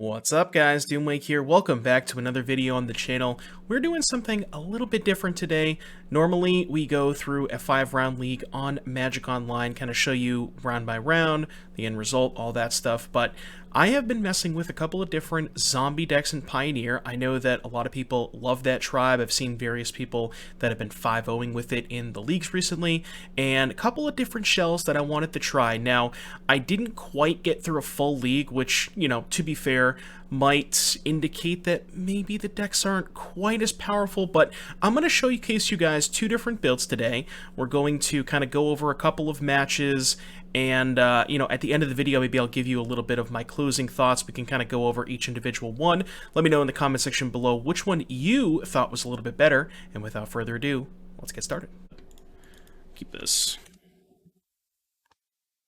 What's up guys, Doomwake here. Welcome back to another video on the channel. We're doing something a little bit different today. Normally we go through a 5-round league on Magic Online, kind of show you round by round, the end result, all that stuff, but I have been messing with a couple of different zombie decks in Pioneer. I know that a lot of people love that tribe. I've seen various people that have been 5-0ing with it in the leagues recently, and a couple of different shells that I wanted to try. Now, I didn't quite get through a full league, which, you know, to be fair, might indicate that maybe the decks aren't quite as powerful, but I'm going to showcase you guys two different builds today. We're going to kind of go over a couple of matches, and, you know, at the end of the video, maybe I'll give you a little bit of my closing thoughts. We can kind of go over each individual one. Let me know in the comment section below which one you thought was a little bit better, and without further ado, let's get started. Keep this.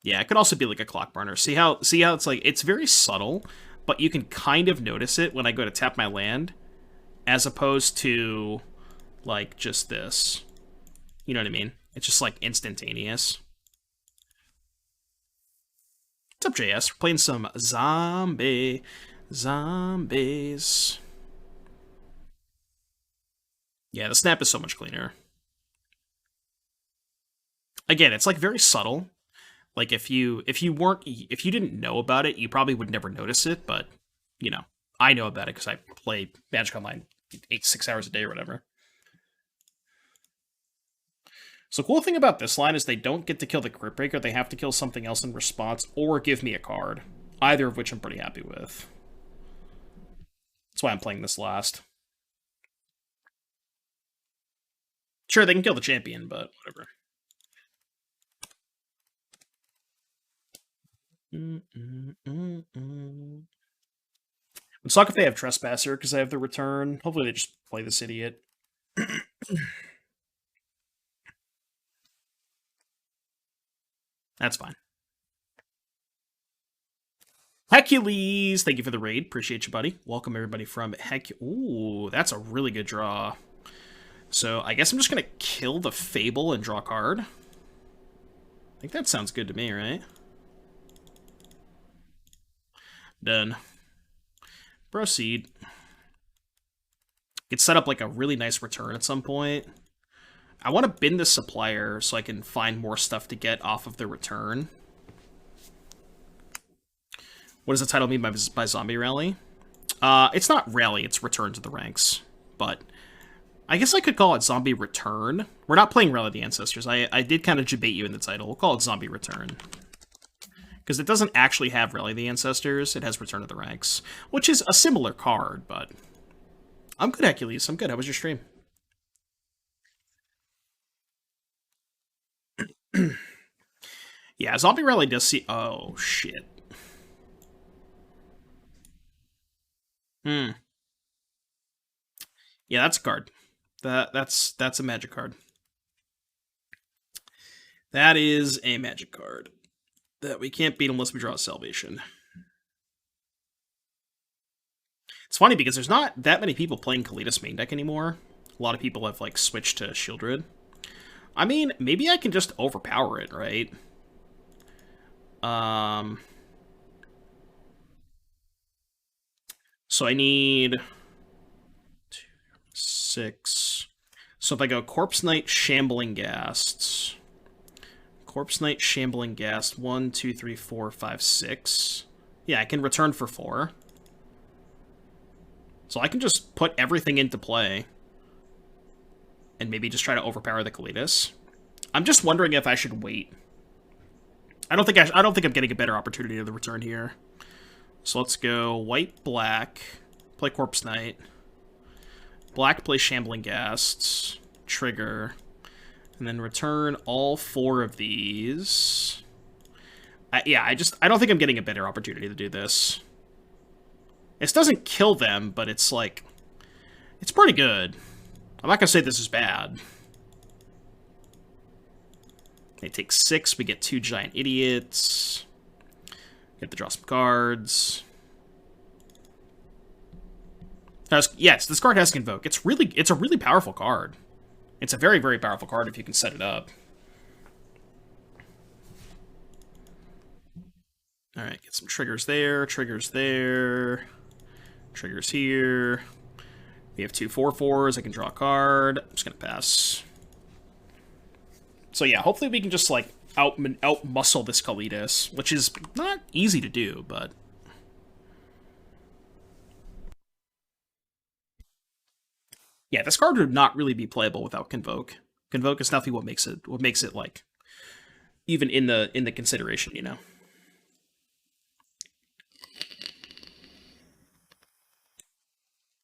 Yeah, it could also be like a clock burner. See how it's like, it's very subtle, but you can kind of notice it when I go to tap my land, as opposed to, like, just this. You know what I mean? It's just, like, instantaneous. What's up, JS? We're playing some zombies. Yeah, the snap is so much cleaner. Again, it's, like, very subtle. Like, if you didn't know about it, you probably would never notice it, but, you know, I know about it because I play Magic Online 6 hours a day or whatever. So the cool thing about this line is they don't get to kill the Cryptbreaker, they have to kill something else in response, or give me a card. Either of which I'm pretty happy with. That's why I'm playing this last. Sure, they can kill the champion, but whatever. Would suck if they have Trespasser, because I have the return. Hopefully they just play this idiot. That's fine. Hercules! Thank you for the raid. Appreciate you, buddy. Welcome, everybody, from Ooh, that's a really good draw. So, I guess I'm just going to kill the Fable and draw a card. I think that sounds good to me, right? Done. Proceed. Could set up like a really nice return at some point. I want to bin this Supplier so I can find more stuff to get off of the return. What does the title mean by Zombie Rally? It's not Rally, it's Return to the Ranks. But I guess I could call it Zombie Return. We're not playing Rally the Ancestors. I did kind of debate you in the title. We'll call it Zombie Return. Because it doesn't actually have Rally the Ancestors, it has Return to the Ranks, which is a similar card, but I'm good, Hercules. I'm good. How was your stream? Yeah, Zombie Rally does see... Oh, shit. Yeah, that's a card. That's a magic card. That is a magic card that we can't beat unless we draw a Salvation. It's funny because there's not that many people playing Kalitas main deck anymore. A lot of people have, like, switched to Shieldred. I mean, maybe I can just overpower it, right? So I need 2, 6. So if I go Corpse Knight, Shambling Ghast. Corpse Knight, Shambling Ghast. 1, 2, 3, 4, 5, 6. Yeah, I can return for 4. So I can just put everything into play. And maybe just try to overpower the Kalitas. I'm just wondering if I should wait. I don't think I'm getting a better opportunity to the return here. So let's go white, black, play Corpse Knight. Black, play Shambling Ghast, trigger, and then return all 4 of these. Yeah, I don't think I'm getting a better opportunity to do this. This doesn't kill them, but it's like, it's pretty good. I'm not gonna say this is bad. They take 6, we get 2 Giant Idiots. Get to draw some cards. Yes, this card has Convoke. It's a really powerful card. It's a very, very powerful card if you can set it up. Alright, get some triggers there, triggers there. Triggers here. We have 2 4/4s. I can draw a card. I'm just going to pass. So yeah, hopefully we can just, like, out-muscle this Koilos, which is not easy to do, but... Yeah, this card would not really be playable without Convoke. Convoke is definitely what makes it, like, even in the consideration, you know?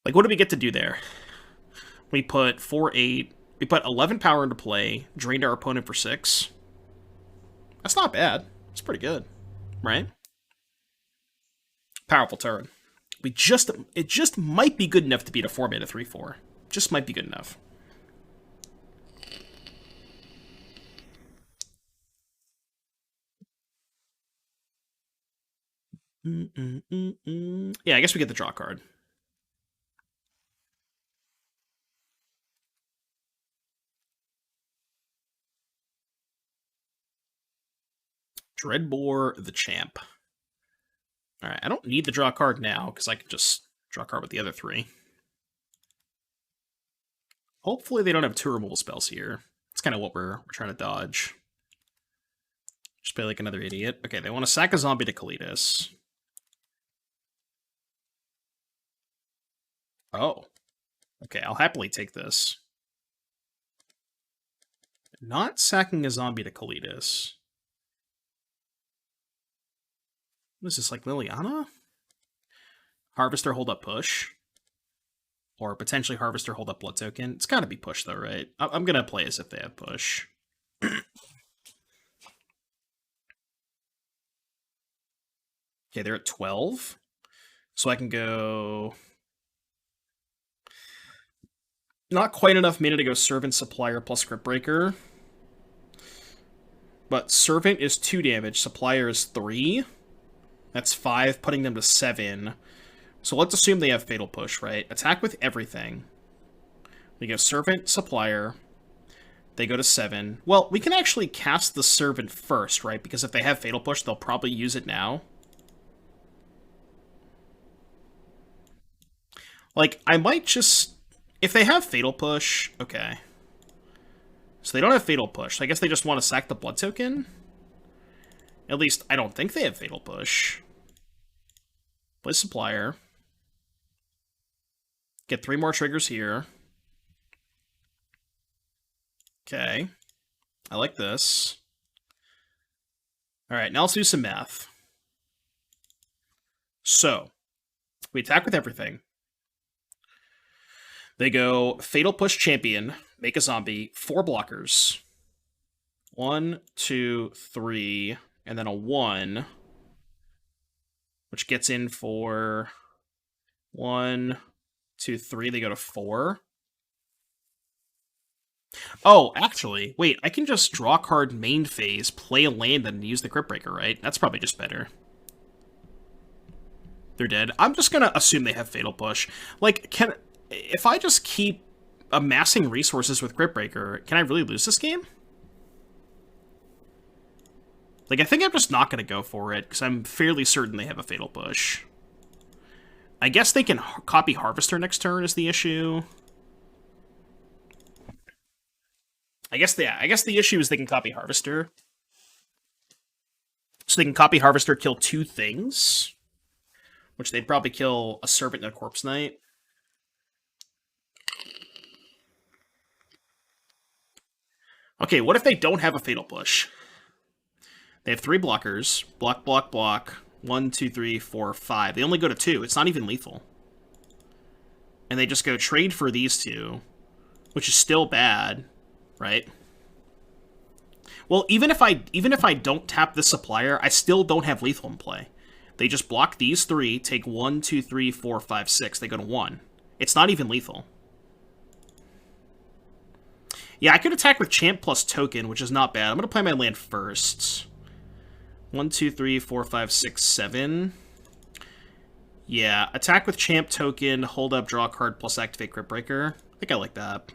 Like, what do we get to do there? We put 4/8. We put 11 power into play, drained our opponent for 6. That's not bad. It's pretty good, right? Powerful turn. It just might be good enough to beat a 4-mana 3/4. Just might be good enough. Yeah, I guess we get the draw card. Dreadbore the Champ. Alright, I don't need the draw card now, because I can just draw a card with the other 3. Hopefully they don't have 2 removal spells here. That's kind of what we're trying to dodge. Just play like another idiot. Okay, they want to sack a zombie to Koilos. Oh. Okay, I'll happily take this. Not sacking a zombie to Koilos. What is this, like Liliana? Harvester, hold up, push. Or potentially Harvester, hold up, blood token. It's gotta be push, though, right? I'm gonna play as if they have push. Okay, they're at 12. So I can go... Not quite enough mana to go Servant, Supplier, plus Cryptbreaker. But Servant is 2 damage, Supplier is 3. That's 5, putting them to 7. So let's assume they have Fatal Push, right? Attack with everything. We go Servant, Supplier. They go to 7. Well, we can actually cast the Servant first, right? Because if they have Fatal Push, they'll probably use it now. Like, I might just... If they have Fatal Push... Okay. So they don't have Fatal Push. I guess they just want to sack the blood token? At least, I don't think they have Fatal Push. Play Supplier. Get 3 more triggers here. Okay. I like this. Alright, now let's do some math. So, we attack with everything. They go Fatal Push Champion, make a zombie, 4 blockers. 1, 2, 3, and then a 1. Which gets in for 1, 2, 3. They go to 4. Oh, actually, wait, I can just draw a card main phase, play a land, and use the Cryptbreaker, right? That's probably just better. They're dead. I'm just gonna assume they have Fatal Push. Like, if I just keep amassing resources with Cryptbreaker, can I really lose this game? Like, I think I'm just not going to go for it, because I'm fairly certain they have a Fatal Push. I guess they can copy Harvester next turn is the issue. I guess the issue is they can copy Harvester. So they can copy Harvester, kill 2 things. Which they'd probably kill a Servant and a Corpse Knight. Okay, what if they don't have a Fatal Push? They have 3 blockers. Block, block, block. 1, 2, 3, 4, 5. They only go to 2. It's not even lethal. And they just go trade for these 2. Which is still bad, right? Well, even if I don't tap this Supplier, I still don't have lethal in play. They just block these 3, take 1, 2, 3, 4, 5, 6. They go to 1. It's not even lethal. Yeah, I could attack with Champ plus Token, which is not bad. I'm going to play my land first. 1, 2, 3, 4, 5, 6, 7. Yeah, attack with Champ Token, hold up, draw a card, plus activate Cryptbreaker. I think I like that.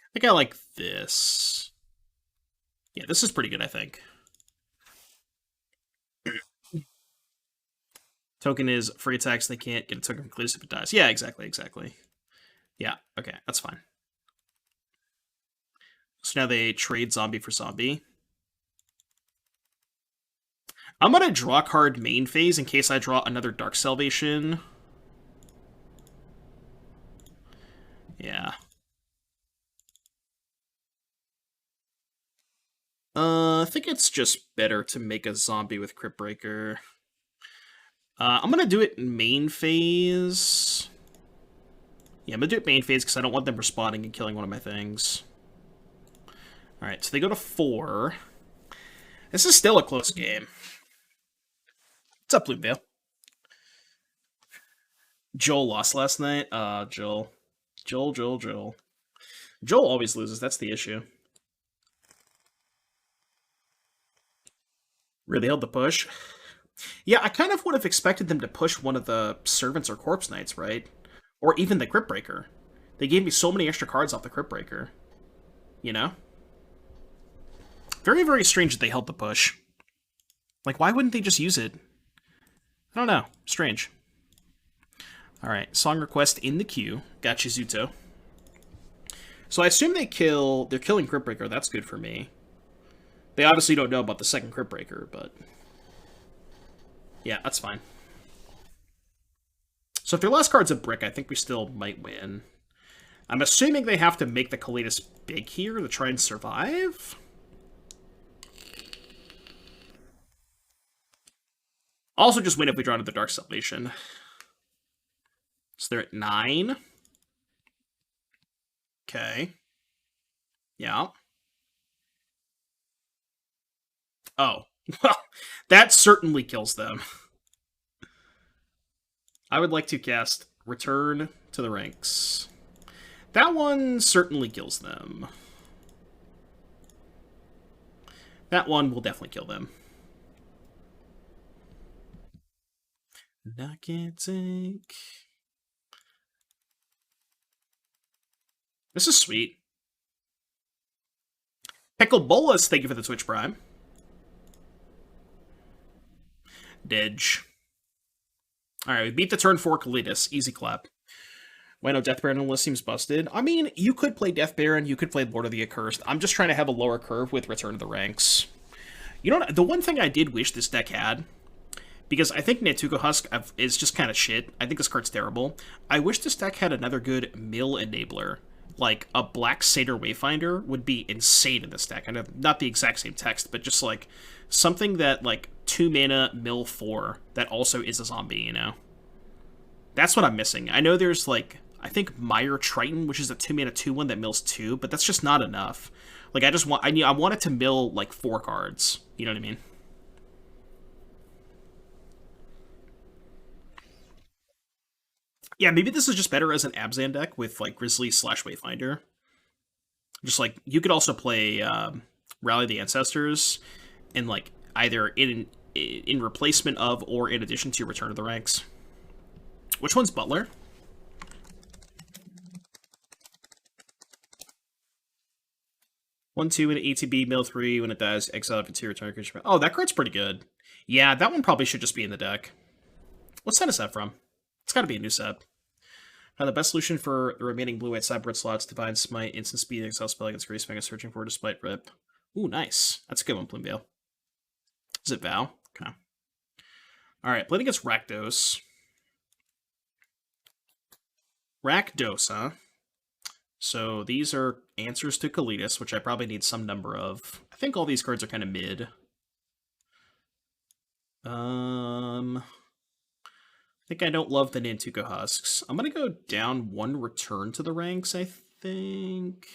I think I like this. Yeah, this is pretty good, I think. Token is free attacks, they can't get a token from Koilos if it dies. Yeah, exactly. Yeah, okay, that's fine. So now they trade zombie for zombie. I'm gonna draw card main phase in case I draw another Dark Salvation. Yeah. I think it's just better to make a zombie with Cryptbreaker. I'm gonna do it in main phase. Yeah, I'm gonna do it main phase because I don't want them respawning and killing one of my things. Alright, so they go to 4. This is still a close game. What's up, Bluevale? Joel lost last night? Joel. Joel always loses, that's the issue. Really held the push. Yeah, I kind of would have expected them to push one of the Servants or Corpse Knights, right? Or even the Cryptbreaker. They gave me so many extra cards off the Cryptbreaker. You know? Very, very strange that they held the push. Like, why wouldn't they just use it? I don't know. Strange. Alright, song request in the queue. Gotcha, Zuto. So I assume they're killing Cryptbreaker. That's good for me. They obviously don't know about the second Cryptbreaker, but... yeah, that's fine. So if their last card's a brick, I think we still might win. I'm assuming they have to make the Koilos big here to try and survive? Also just win if we draw another Dark Salvation. So they're at 9. Okay. Yeah. Oh. Well, that certainly kills them. I would like to cast Return to the Ranks. That one certainly kills them. That one will definitely kill them. Gigantic. This is sweet. Pickle Bolas, thank you for the Twitch Prime. Didge. Alright, we beat the turn 4 Koilos. Easy clap. Why no Death Baron on the list seems busted? I mean, you could play Death Baron, you could play Lord of the Accursed. I'm just trying to have a lower curve with Return to the Ranks. You know, the one thing I did wish this deck had, because I think Nantuko Husk is just kind of shit. I think this card's terrible. I wish this deck had another good mill enabler. Like, a Black Satyr Wayfinder would be insane in this deck. I know, not the exact same text, but just, like, something that, like, 2 mana, mill 4, that also is a zombie, you know? That's what I'm missing. I know there's, like, I think Mire Triton, which is a 2 mana 2-1 that mills 2, but that's just not enough. Like, I want it to mill, like, 4 cards. You know what I mean? Yeah, maybe this is just better as an Abzan deck with, like, Grizzly / Wayfinder. Just, like, you could also play Rally the Ancestors, and, like, either in replacement of or in addition to Return to the Ranks. Which one's Butler? One, 2, and an ATB, mill 3. When it dies, exile for 2, return creature. Oh, that card's pretty good. Yeah, that one probably should just be in the deck. What set is that from? It's gotta be a new set. The best solution for the remaining blue-white sideboard slots: Divine Smite, Instant Speed, Exile Spell against Grace Mega, searching for Despite Rip. Ooh, nice. That's a good one, Plumeveil. Is it Vow? Okay. Alright, playing against Rakdos. Rakdos, huh? So these are answers to Koilos, which I probably need some number of. I think all these cards are kind of mid. I think I don't love the Nantuko Husks. I'm going to go down 1 Return to the Ranks, I think.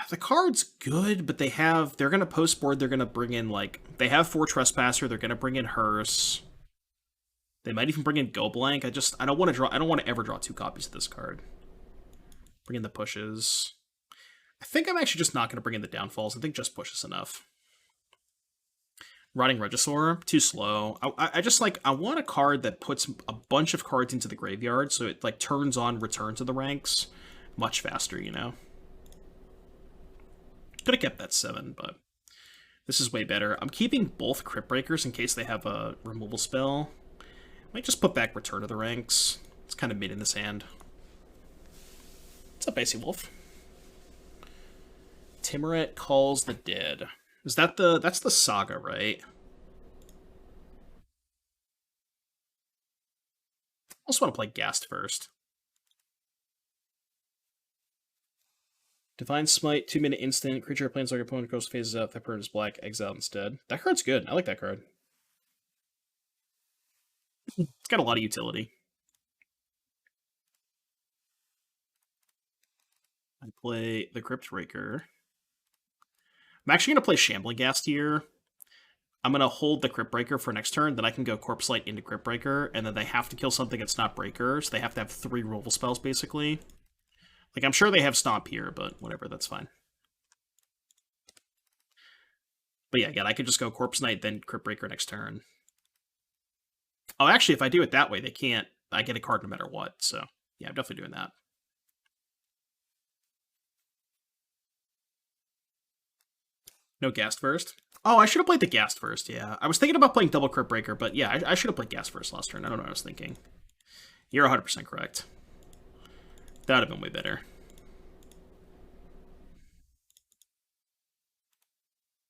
The card's good, but they're going to post board, they're going to bring in, like, they have 4 Trespasser, they're going to bring in Hearse. They might even bring in Go Blank. I don't want to ever draw 2 copies of this card. Bring in the pushes. I think I'm actually just not going to bring in the downfalls. I think just push is enough. Rotting Regisaur, too slow. I want a card that puts a bunch of cards into the graveyard, so it, like, turns on Return to the Ranks much faster, you know? Could have kept that 7, but This is way better. I'm keeping both Cryptbreakers in case they have a removal spell. Might just put back Return to the Ranks. It's kind of mid in this hand. What's up, Icy Wolf? Timuret Calls the Dead. Is that the... That's the Saga, right? I also want to play Ghast first. Divine Smite, 2-minute instant. Creature planes like your opponent goes phases up. That card is black. Exile instead. That card's good. I like that card. It's got a lot of utility. I play the Cryptbreaker. I'm actually going to play Shambling Ghast here. I'm going to hold the Cryptbreaker for next turn, then I can go Corpse Light into Cryptbreaker, and then they have to kill something that's not Breaker, so they have to have 3 removal spells, basically. Like, I'm sure they have Stomp here, but whatever, that's fine. But yeah, again, I could just go Corpse Knight, then Cryptbreaker next turn. Oh, actually, if I do it that way, they can't... I get a card no matter what, so... Yeah, I'm definitely doing that. No Ghast first? Oh, I should have played the Ghast first, yeah. I was thinking about playing double Cryptbreaker, but yeah, I should have played Ghast first last turn. I don't know what I was thinking. You're 100% correct. That would have been way better.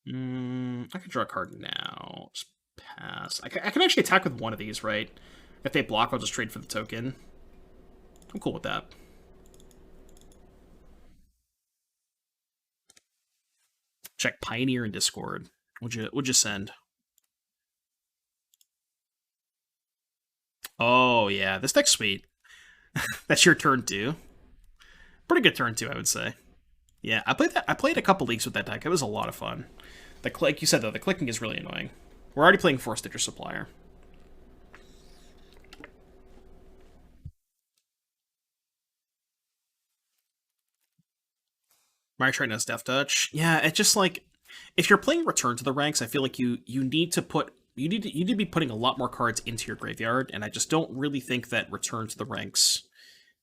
I could draw a card now. Just pass. I can actually attack with one of these, right? If they block, I'll just trade for the token. I'm cool with that. Check Pioneer and Discord. Would you send? Oh yeah, this deck's sweet. That's your turn too. Pretty good turn too, I would say. Yeah, I played that. I played a couple leagues with that deck. It was a lot of fun. Like you said though, the clicking is really annoying. We're already playing 4-Stitcher Supplier. My train has Death Touch. Yeah, it's just like if you're playing Return to the Ranks, I feel like you need to be putting a lot more cards into your graveyard, and I just don't really think that Return to the Ranks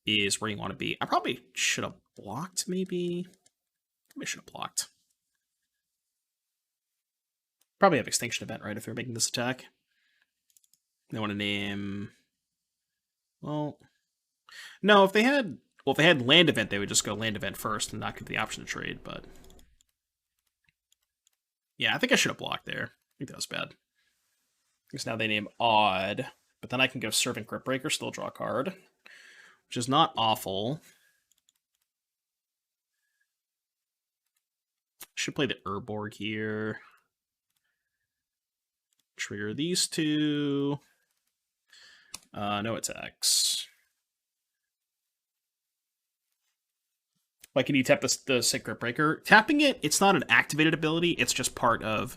is where you want to be. I probably should have blocked, maybe. Maybe I should have blocked. Probably have Extinction Event, right, if you're making this attack. They want to name... Well... No, if they had... Well, if they had Land Event, they would just go Land Event first and not give the option to trade, but... Yeah, I think I should have blocked there. I think that was bad. Because now they name Odd, but then I can go Servant Cryptbreaker, still draw a card, which is not awful. Should play the Urborg here. Trigger these two. No attacks. Like, can you tap the Sick Cryptbreaker? Tapping it, it's not an activated ability. It's just part of...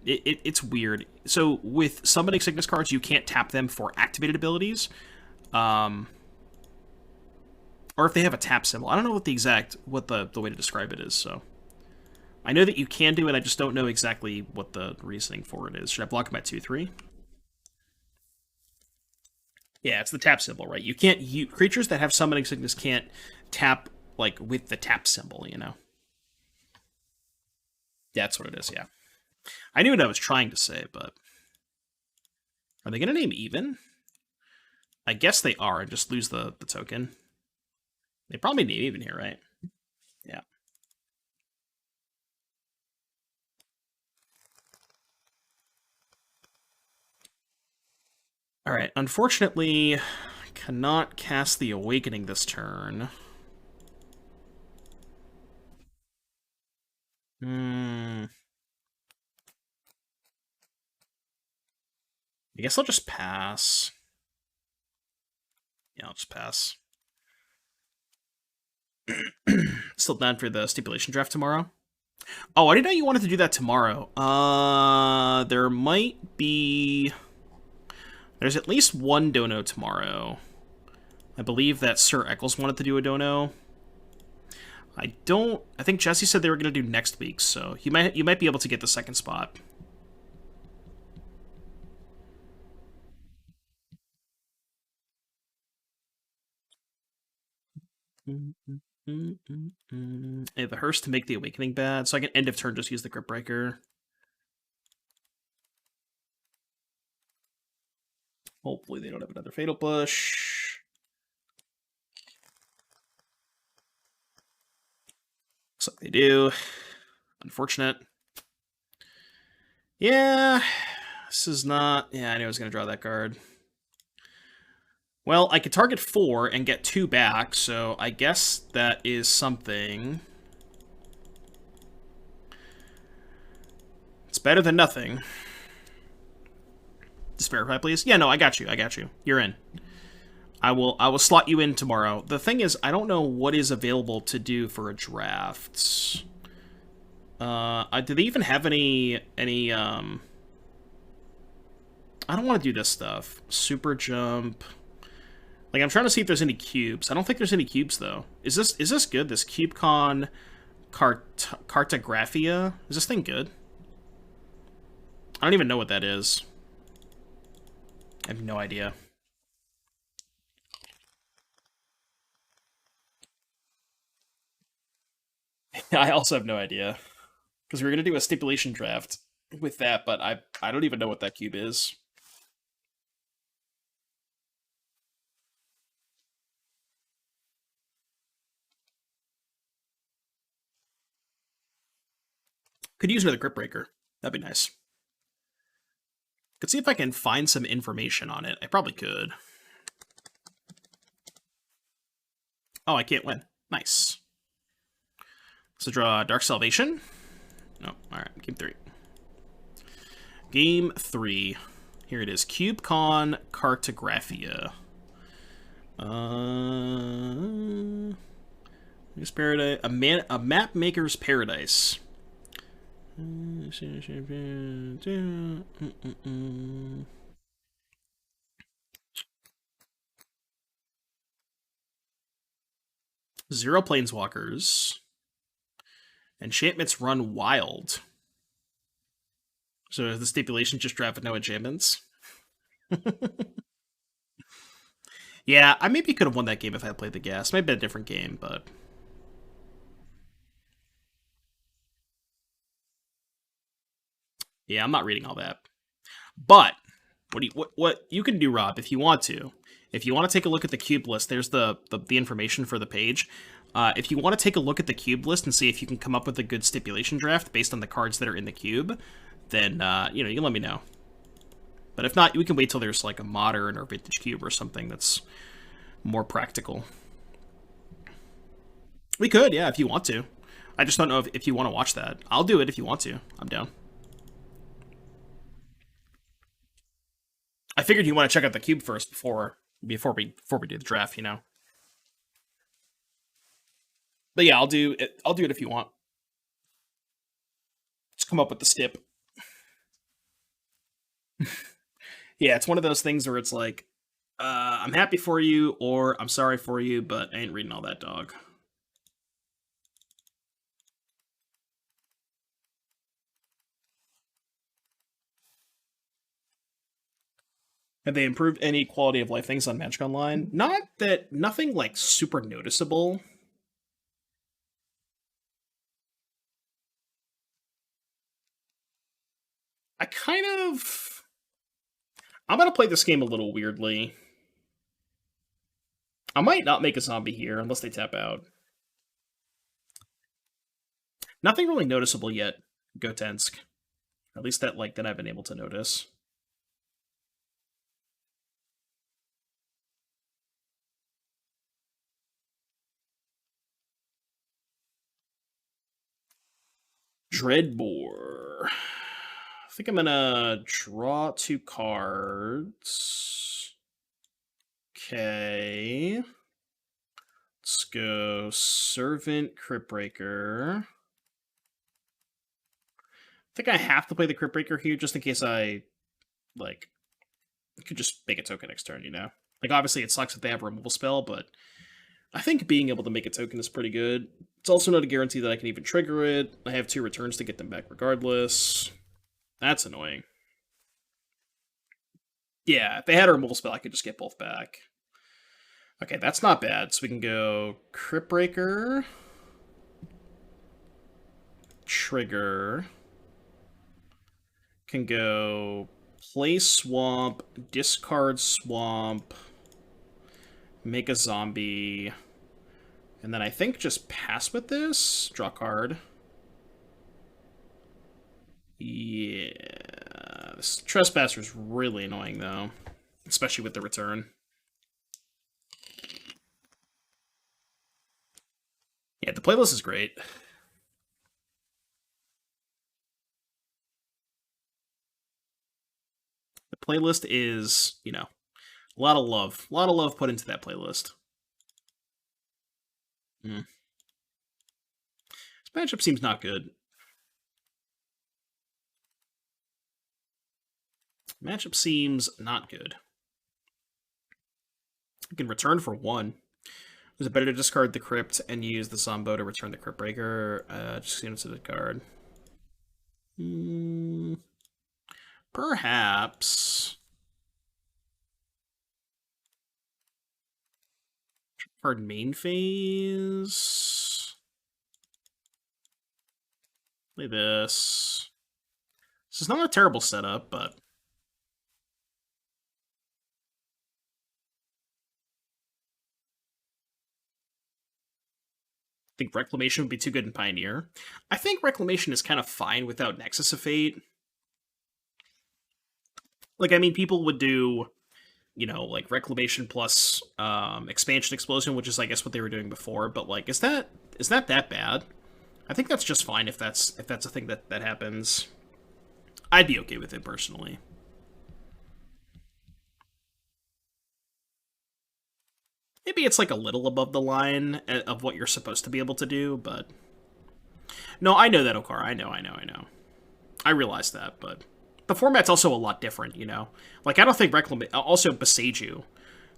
It's weird. So, with Summoning Sickness cards, you can't tap them for activated abilities. Or if they have a tap symbol. I don't know what the way to describe it is, so... I know that you can do it, I just don't know exactly what the reasoning for it is. Should I block them at 2-3? Yeah, it's the tap symbol, right? You can't... creatures that have Summoning Sickness can't tap, like, with the tap symbol, you know? That's what it is, yeah. I knew what I was trying to say, but... Are they going to name even? I guess they are, and just lose the token. They probably name even here, right? Yeah. Alright, unfortunately, I cannot cast the Awakening this turn. I guess I'll just pass. Yeah, I'll just pass. Still down for the stipulation draft tomorrow? Oh, I didn't know you wanted to do that tomorrow. There might be... There's at least one dono tomorrow. I believe that Sir Eccles wanted to do a dono. I think Jesse said they were going to do next week, so you might be able to get the second spot. I have a Hearse to make the Awakening bad, so I can end of turn just use the Cryptbreaker. Hopefully they don't have another Fatal Push. Looks like they do. Unfortunate. Yeah, this is not... Yeah, I knew I was going to draw that card. Well, I could target 4 and get 2 back, so I guess that is something. It's better than nothing. Verify, please. Yeah, no, I got you. I got you. You're in. I will slot you in tomorrow. The thing is, I don't know what is available to do for a draft. Do they even have any I don't want to do this stuff. Super jump. Like, I'm trying to see if there's any cubes. I don't think there's any cubes, though. Is this good? This CubeCon Cartographia? Is this thing good? I don't even know what that is. I have no idea. I also have no idea. Because we were going to do a stipulation draft with that, but I don't even know what that cube is. Could use another Cryptbreaker. That'd be nice. Could see if I can find some information on it. I probably could. Oh, I can't win. Nice. So draw Dark Salvation. No, alright, game 3. Game 3. Here it is. CubeCon Cartographia. Paradise. A map maker's paradise. 0 planeswalkers. Enchantments run wild. So the stipulation just draft with no enchantments. Yeah, I maybe could have won that game if I had played the Ghast. Maybe a different game, but... Yeah, I'm not reading all that. But what you can do, Rob, if you want to take a look at the cube list, there's the information for the page. If you want to take a look at the cube list and see if you can come up with a good stipulation draft based on the cards that are in the cube, then you can let me know. But if not, we can wait till there's like a modern or vintage cube or something that's more practical. We could, yeah, if you want to. I just don't know if you want to watch that. I'll do it if you want to. I'm down. I figured you want to check out the cube first before we do the draft, you know. But yeah, I'll do it if you want. Just come up with the stip. Yeah, it's one of those things where it's like, I'm happy for you, or I'm sorry for you, but I ain't reading all that, dog. Have they improved any quality of life things on Magic Online? Nothing like super noticeable. I'm gonna play this game a little weirdly. I might not make a zombie here unless they tap out. Nothing really noticeable yet, Gotensk. At least that I've been able to notice. Dreadbore. I think I'm gonna draw 2 cards. Okay. Let's go Servant, Cryptbreaker. I think I have to play the Cryptbreaker here just in case I could just make a token next turn, you know? Like, obviously it sucks if they have a removal spell, but I think being able to make a token is pretty good. It's also not a guarantee that I can even trigger it. I have 2 returns to get them back regardless. That's annoying. Yeah, if they had a removal spell, I could just get both back. Okay, that's not bad. So we can go Cryptbreaker, trigger, can go play swamp, discard swamp, make a zombie, and then I think just pass with this, draw card. Yeah, this Trespasser's really annoying though, especially with the return. Yeah, the playlist is great. The playlist is, you know, a lot of love put into that playlist. Mm. This matchup seems not good. Matchup seems not good. You can return for 1. Is it better to discard the Crypt and use the Zombo to return the Cryptbreaker? Just get into the card. Perhaps. Card main phase. Play this. This is not a terrible setup, but I think Reclamation would be too good in Pioneer. I think Reclamation is kind of fine without Nexus of Fate. Like, I mean, people would do, you know, like Reclamation plus Expansion Explosion, which is, I guess, what they were doing before. But like, is that that bad? I think that's just fine if that's a thing that happens. I'd be okay with it personally. Maybe it's like a little above the line of what you're supposed to be able to do, but no, I know that, Okar. I know. I realize that, but the format's also a lot different, you know? Like, I don't think also Boseiju.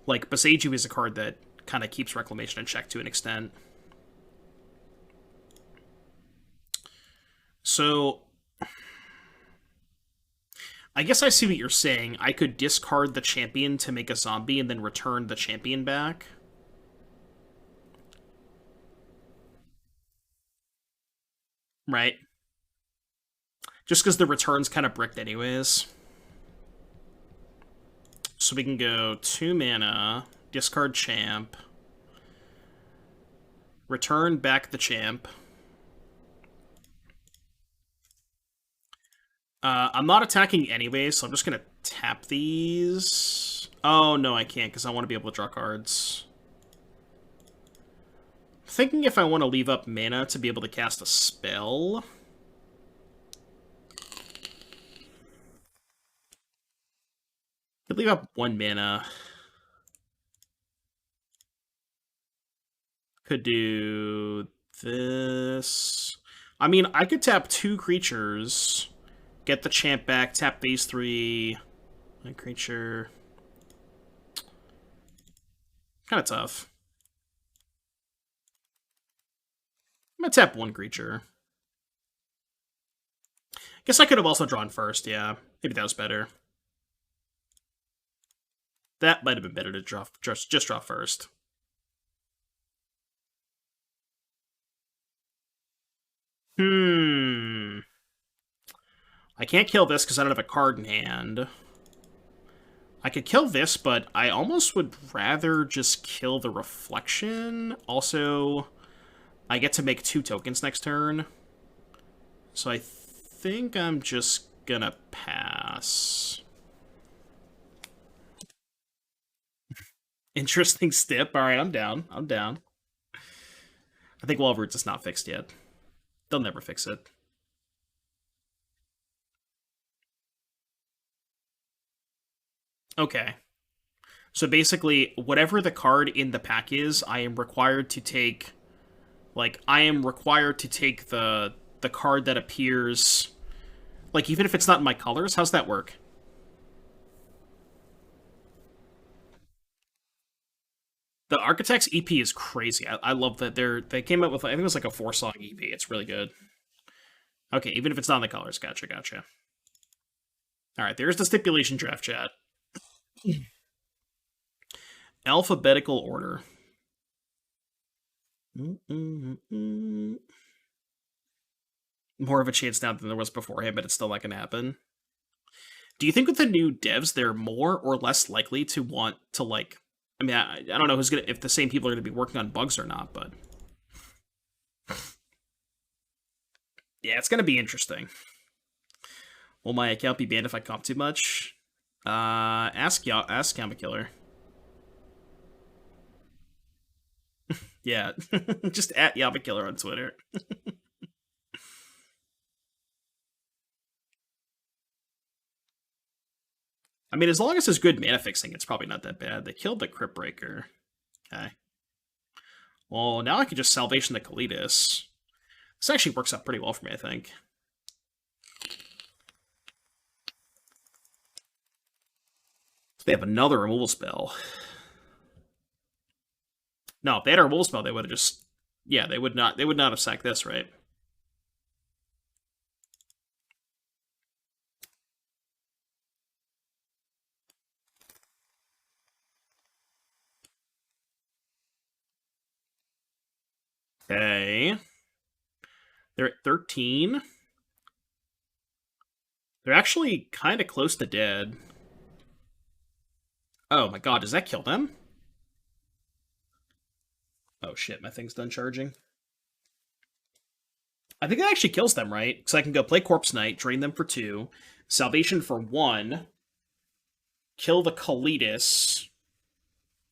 Like, Boseiju is a card that kind of keeps Reclamation in check to an extent. So, I guess I see what you're saying. I could discard the champion to make a zombie and then return the champion back. Right? Just because the return's kind of bricked anyways. So we can go 2 mana, discard champ, return back the champ. I'm not attacking anyway, so I'm just going to tap these. Oh, no, I can't, because I want to be able to draw cards. I'm thinking if I want to leave up mana to be able to cast a spell. Could leave up 1 mana. Could do this. I mean, I could tap 2 creatures, get the champ back, tap these 3. My creature. Kind of tough. I'm gonna tap 1 creature. Guess I could have also drawn first, yeah. Maybe that was better. That might have been better to draw, just draw first. I can't kill this because I don't have a card in hand. I could kill this, but I almost would rather just kill the Reflection. Also, I get to make 2 tokens next turn. So I think I'm just gonna pass. Interesting stip. Alright, I'm down. I think Wall of Roots is not fixed yet. They'll never fix it. Okay. So basically, whatever the card in the pack is, I am required to take... Like, I am required to take the card that appears... Like, even if it's not in my colors? How's that work? The Architects EP is crazy. I love that they came up with, I think it was like a 4-song EP. It's really good. Okay, even if it's not in the colors. Gotcha. Alright, there's the stipulation draft chat. Alphabetical order. More of a chance now than there was beforehand, but it's still not going to happen. Do you think with the new devs, they're more or less likely to want to, like... I mean, I don't know who's gonna if the same people are going to be working on bugs or not, but... Yeah, it's going to be interesting. Will my account be banned if I comp too much? Ask Yama Killer. Yeah, just at Yama Killer on Twitter. I mean, as long as there's good mana fixing, it's probably not that bad. They killed the Cryptbreaker. Okay. Well, now I can just Salvation the Kalitas. This actually works out pretty well for me, I think. So they have another removal spell. No, if they had a removal spell, they would have just... Yeah, they would not have sacked this, right? Okay. They're at 13. They're actually kind of close to dead. Oh my god, does that kill them? Oh shit, my thing's done charging. I think that actually kills them, right? Because I can go play Corpse Knight, drain them for 2, Salvation for 1, kill the Kalitas,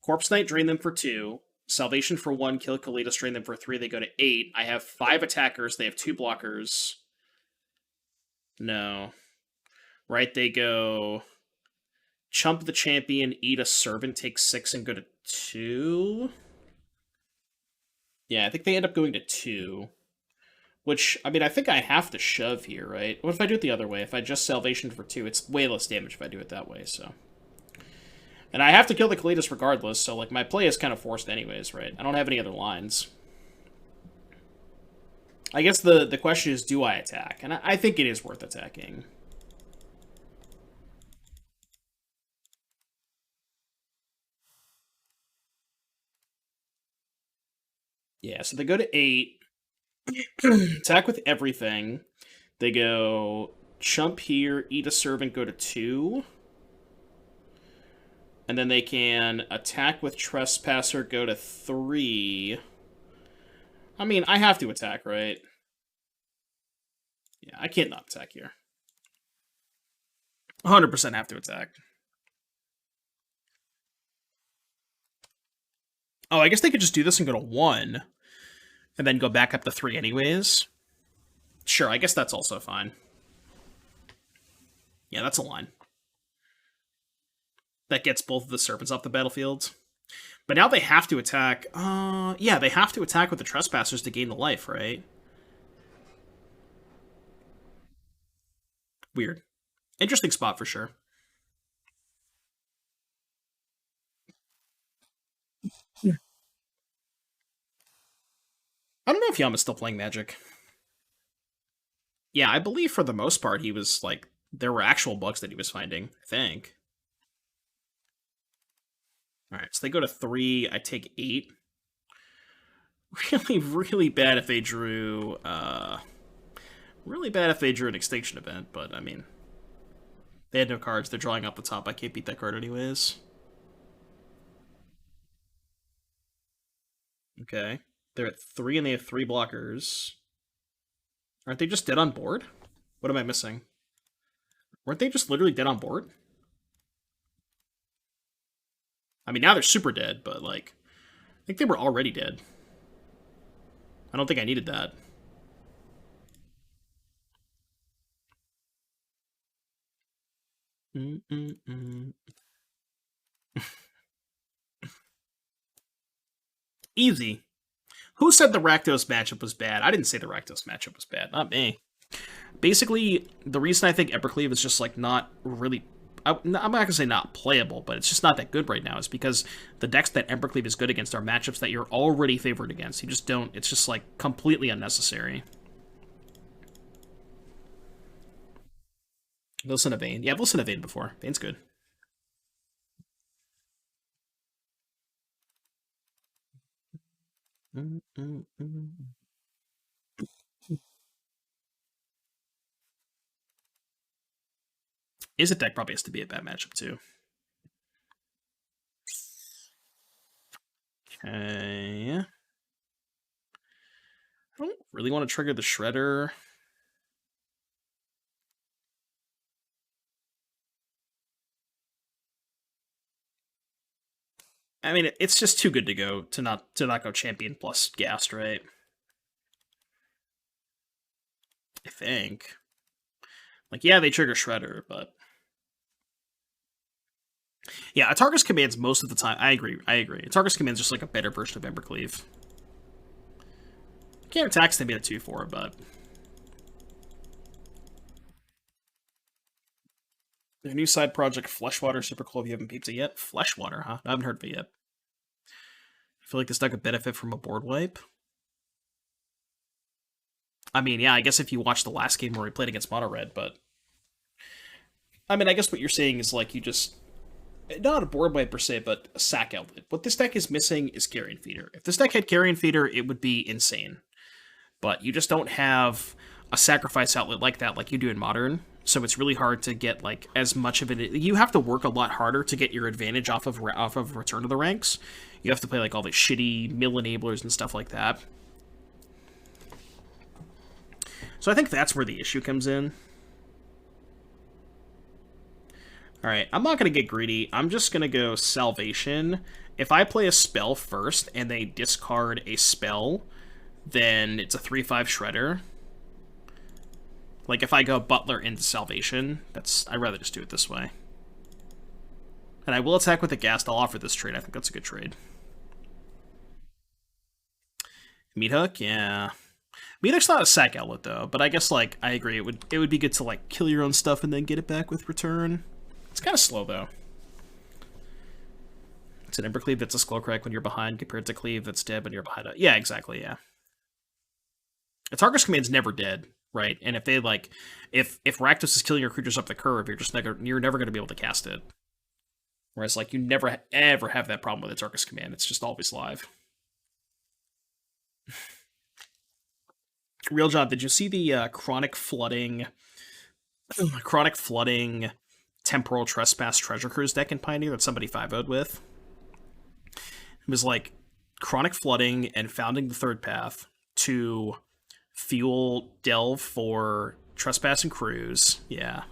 Corpse Knight, drain them for 2, Salvation for 1, kill Kalitas, drain them for 3, they go to 8. I have 5 attackers, they have 2 blockers. No. Right, they go... Chump the Champion, eat a Servant, take 6, and go to 2? Yeah, I think they end up going to 2. Which, I mean, I think I have to shove here, right? What if I do it the other way? If I just Salvation for 2, it's way less damage if I do it that way, so... And I have to kill the Kalitas regardless, so, like, my play is kind of forced anyways, right? I don't have any other lines. I guess the question is, do I attack? And I think it is worth attacking. Yeah, so they go to 8. Attack with everything. They go chump here, eat a servant, go to 2. And then they can attack with Trespasser, go to 3. I mean, I have to attack, right? Yeah, I can't not attack here. 100% have to attack. Oh, I guess they could just do this and go to 1. And then go back up to 3 anyways. Sure, I guess that's also fine. Yeah, that's a line. That gets both of the serpents off the battlefield. But now they have to attack... yeah, they have to attack with the Trespassers to gain the life, right? Weird. Interesting spot for sure. I don't know if Yama's still playing Magic. Yeah, I believe for the most part he was, like... There were actual bugs that he was finding, I think. Alright, so they go to 3, I take 8. Really, really bad if they drew, really bad if they drew an Extinction Event, but, I mean... They had no cards, they're drawing off the top, I can't beat that card anyways. Okay. They're at 3 and they have 3 blockers. Aren't they just dead on board? What am I missing? Weren't they just literally dead on board? I mean, now they're super dead, but, like... I think they were already dead. I don't think I needed that. Easy. Who said the Rakdos matchup was bad? I didn't say the Rakdos matchup was bad. Not me. Basically, the reason I think Evercleave is just, like, not really... I'm not going to say not playable, but it's just not that good right now, is because the decks that Embercleave is good against are matchups that you're already favored against. You just don't... It's just, like, completely unnecessary. Listen to Vayne. Yeah, I've listened to Vayne before. Vayne's good. Is it deck probably has to be a bad matchup too. Okay. I don't really want to trigger the Shredder. I mean, it's just too good to go to not go champion plus Ghast, right? I think. Like, yeah, they trigger Shredder, but yeah, Atarka's commands most of the time. I agree. Atarka's commands just like a better version of Embercleave. Can't attack to be a 2/4, but their new side project, Fleshwater, super cool. If you haven't peeped it yet, Fleshwater, huh? I haven't heard of it yet. I feel like this deck would benefit from a board wipe. I mean, yeah, I guess if you watched the last game where we played against Mono Red, but I mean, I guess what you're saying is like you just not a board wipe per se, but a sack outlet. What this deck is missing is Carrion Feeder. If this deck had Carrion Feeder, it would be insane. But you just don't have a sacrifice outlet like that like you do in Modern. So it's really hard to get like as much of it. You have to work a lot harder to get your advantage off of Return to the Ranks. You have to play like all the shitty mill enablers and stuff like that. So I think that's where the issue comes in. Alright, I'm not going to get greedy. I'm just going to go Salvation. If I play a spell first and they discard a spell, then it's a 3/5 Shredder. Like, if I go Butler into Salvation, I'd rather just do it this way. And I will attack with the Ghast. I'll offer this trade. I think that's a good trade. Meat Hook, yeah. Meat Hook's not a sack outlet, though, but I guess, like, I agree. It would be good to, like, kill your own stuff and then get it back with Return. It's kind of slow, though. It's an Embercleave that's a Skullcrack when you're behind, compared to Cleave that's dead when you're behind. Yeah, exactly, yeah. Atarka's command's never dead, right? And if they, like... If Rakdos is killing your creatures up the curve, you're never going to be able to cast it. Whereas, like, you never, ever have that problem with Atarka's command. It's just always live. Real John, did you see the Chronic Flooding Temporal Trespass Treasure Cruise deck in Pioneer that somebody 5-0'd with? It was like Chronic Flooding and Founding the Third Path to fuel Delve for Trespass and Cruise, yeah.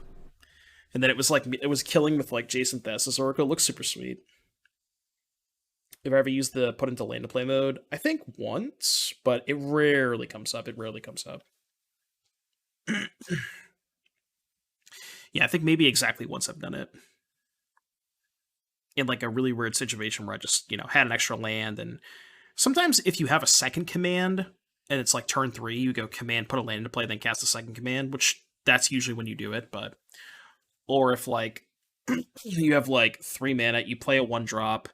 And then it was killing with like Jason Thessus Oracle. It looks super sweet. If I ever used the put into land to play mode, I think once, but it rarely comes up. Yeah, I think maybe exactly once I've done it. In like a really weird situation where I just, had an extra land, and sometimes if you have a second command and it's like turn 3, you go command, put a land into play, then cast a second command, which that's usually when you do it, but or if like you have like 3 mana, you play a 1-drop,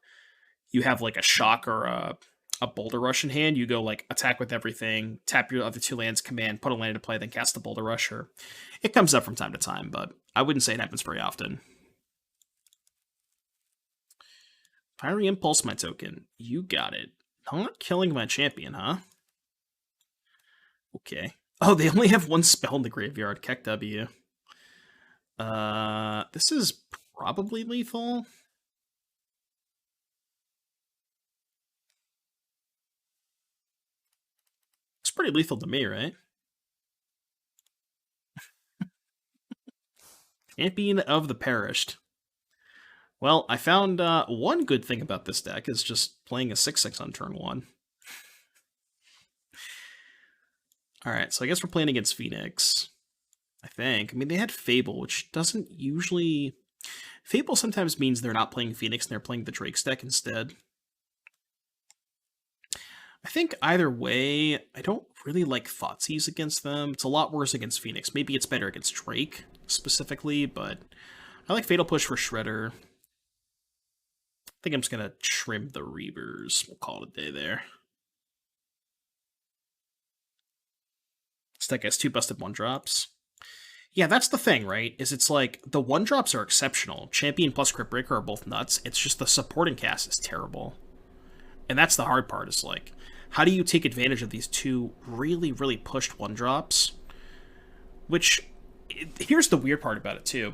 you have like a shock or a Boulder Rush in hand, you go like attack with everything, tap your other 2 lands, command, put a land into play, then cast the Boulder Rusher. It comes up from time to time, but I wouldn't say it happens very often. Fiery Impulse, my token. You got it. Not killing my champion, huh? Okay. Oh, they only have 1 spell in the graveyard. Keck W. This is probably lethal. It's pretty lethal to me, right? Champion of the Perished. Well, I found one good thing about this deck is just playing a 6/6 on turn 1. Alright, so I guess we're playing against Phoenix. I think. I mean, they had Fable, which doesn't usually... Fable sometimes means they're not playing Phoenix and they're playing the Drake's deck instead. I think either way, I don't really like Thoughtseize against them. It's a lot worse against Phoenix. Maybe it's better against Drake, specifically, but I like Fatal Push for Shredder. I think I'm just going to trim the Reavers. We'll call it a day there. This deck has 2 busted 1-drops. Yeah, that's the thing, right? Is it's like, the 1-drops are exceptional. Champion plus Cryptbreaker are both nuts. It's just the supporting cast is terrible. And that's the hard part, is like, how do you take advantage of these two really, really pushed 1-drops? Which, here's the weird part about it, too.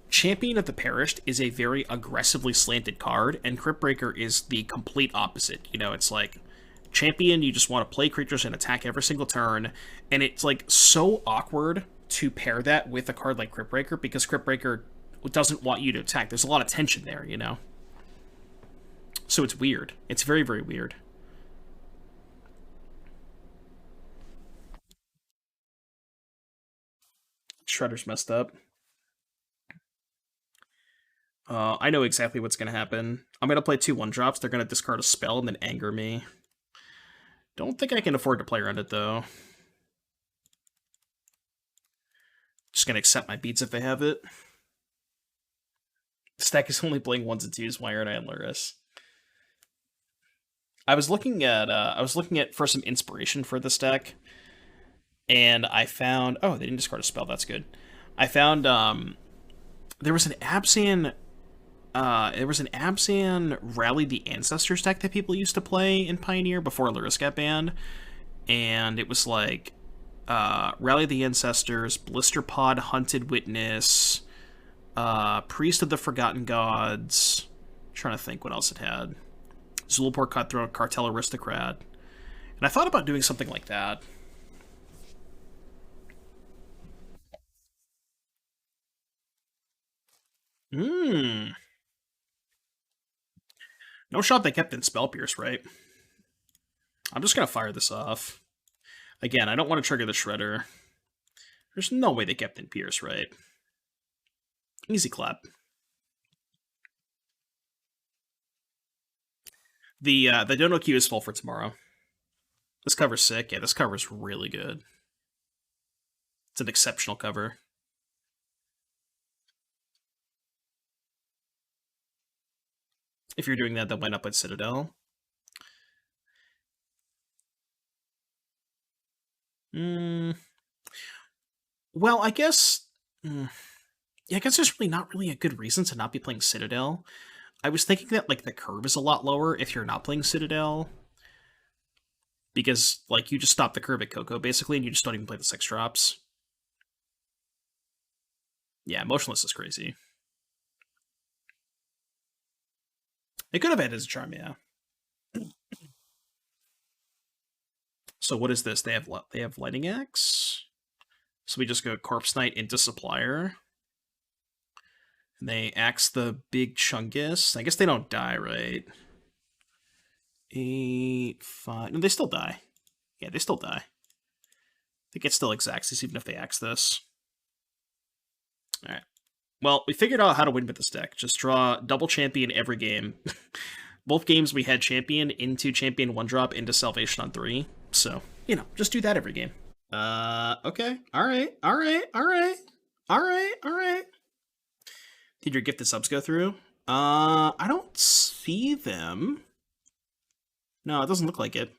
Champion of the Perished is a very aggressively slanted card, and Cryptbreaker is the complete opposite. You know, it's like, Champion, you just want to play creatures and attack every single turn, and it's, like, so awkward to pair that with a card like Cryptbreaker, because Cryptbreaker doesn't want you to attack. There's a lot of tension there, you know? So it's weird. It's very, very weird. Shredder's messed up. I know exactly what's going to happen. I'm going to play 2 1-drops. They're going to discard a spell and then anger me. Don't think I can afford to play around it, though. Just going to accept my beats if they have it. Stack is only playing 1s and 2s. Why aren't I on Luris? I was looking at for some inspiration for this deck, and I found, oh, they didn't discard a spell. That's good. I found there was an Abzan Rally the Ancestors deck that people used to play in Pioneer before Luris got banned, and it was like Rally the Ancestors, Blister Pod, Hunted Witness, Priest of the Forgotten Gods. I'm trying to think what else it had. Zulaport Cutthroat, Cartel Aristocrat. And I thought about doing something like that. No shot they kept in Spell Pierce, right? I'm just going to fire this off. Again, I don't want to trigger the Shredder. There's no way they kept in Pierce, right? Easy clap. The Dono Q is full for tomorrow. This cover's sick. Yeah, this cover's really good. It's an exceptional cover. If you're doing that, then why not play Citadel? Well, I guess... yeah, I guess there's really not really a good reason to not be playing Citadel. I was thinking that, like, the curve is a lot lower if you're not playing Citadel. Because, like, you just stop the curve at Coco, basically, and you just don't even play the 6-drops. Yeah, Motionless is crazy. It could have had as a charm, yeah. So what is this? They have Lightning Axe. So we just go Corpse Knight into Supplier. And they axe the big Chungus. I guess they don't die, right? 8, 5... No, they still die. Yeah, they still die. I think it still exacts even if they axe this. Alright. Well, we figured out how to win with this deck. Just draw double champion every game. Both games we had champion into champion 1-drop into salvation on 3. So, you know, just do that every game. Okay. Alright. Did your gifted subs go through? I don't see them. No, it doesn't look like it.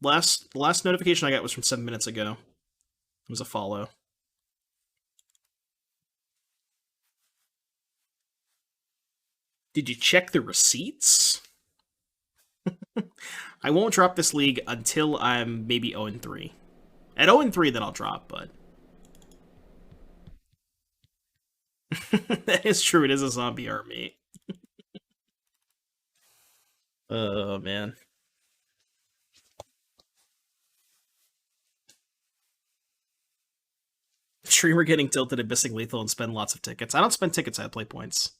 The last notification I got was from 7 minutes ago. It was a follow. Did you check the receipts? I won't drop this league until I'm maybe 0-3. At 0-3, then I'll drop, but... That is true, it is a zombie army. Oh, man. Streamer getting tilted at missing lethal and spend lots of tickets. I don't spend tickets, I play points.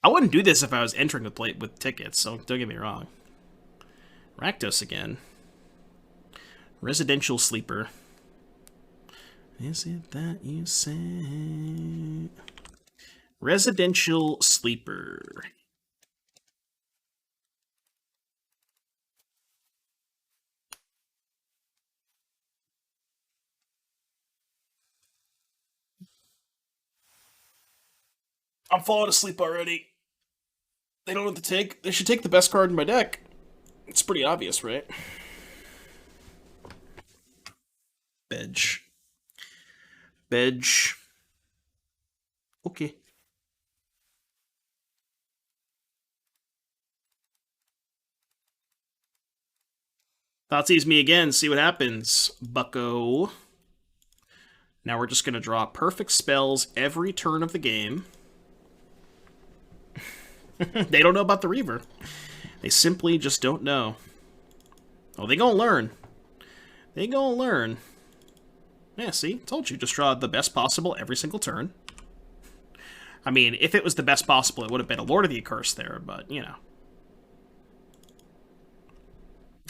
I wouldn't do this if I was entering with tickets, so don't get me wrong. Rakdos again. Residential Sleeper. Is it that you say? Residential Sleeper. I'm falling asleep already. They don't have to take... They should take the best card in my deck. It's pretty obvious, right? Bedge. Okay. Thoughtseize me again, see what happens, bucko. Now we're just going to draw perfect spells every turn of the game. They don't know about the Reaver. They simply just don't know. Oh, they gonna learn. They gonna learn. Yeah, see? Told you. Just draw the best possible every single turn. I mean, if it was the best possible, it would have been a Lord of the Accursed there, but, you know.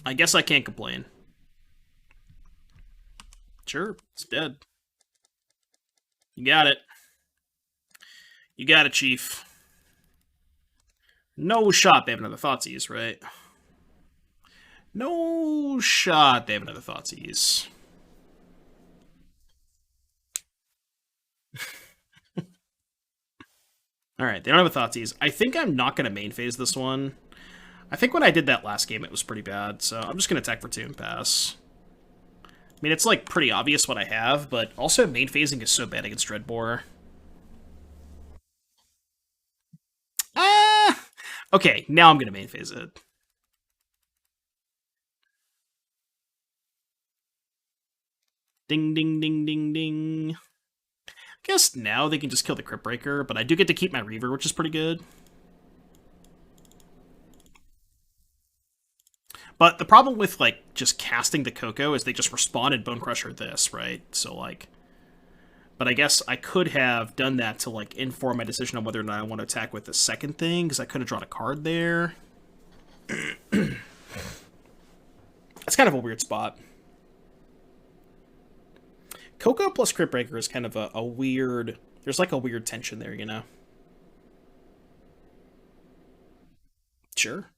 I guess I can't complain. Sure, it's dead. You got it. You got it, Chief. No shot they have another Thoughtseize, right? No shot they have another Thoughtseize. Alright, they don't have a Thoughtseize. I think I'm not going to main phase this one. I think when I did that last game, it was pretty bad, so I'm just going to attack for 2 and pass. I mean, it's, like, pretty obvious what I have, but also main phasing is so bad against Dreadbore. Ah! Okay, now I'm going to main phase it. Ding, ding, ding, ding, ding. I guess now they can just kill the Cryptbreaker, but I do get to keep my Reaver, which is pretty good. But the problem with, like, just casting the Coco is they just respawn in Bone Crusher this, right? So, like... But I guess I could have done that to, like, inform my decision on whether or not I want to attack with the second thing, because I could have drawn a card there. It's kind of a weird spot. Coco plus Cryptbreaker is kind of a weird... There's, like, a weird tension there, you know? Sure.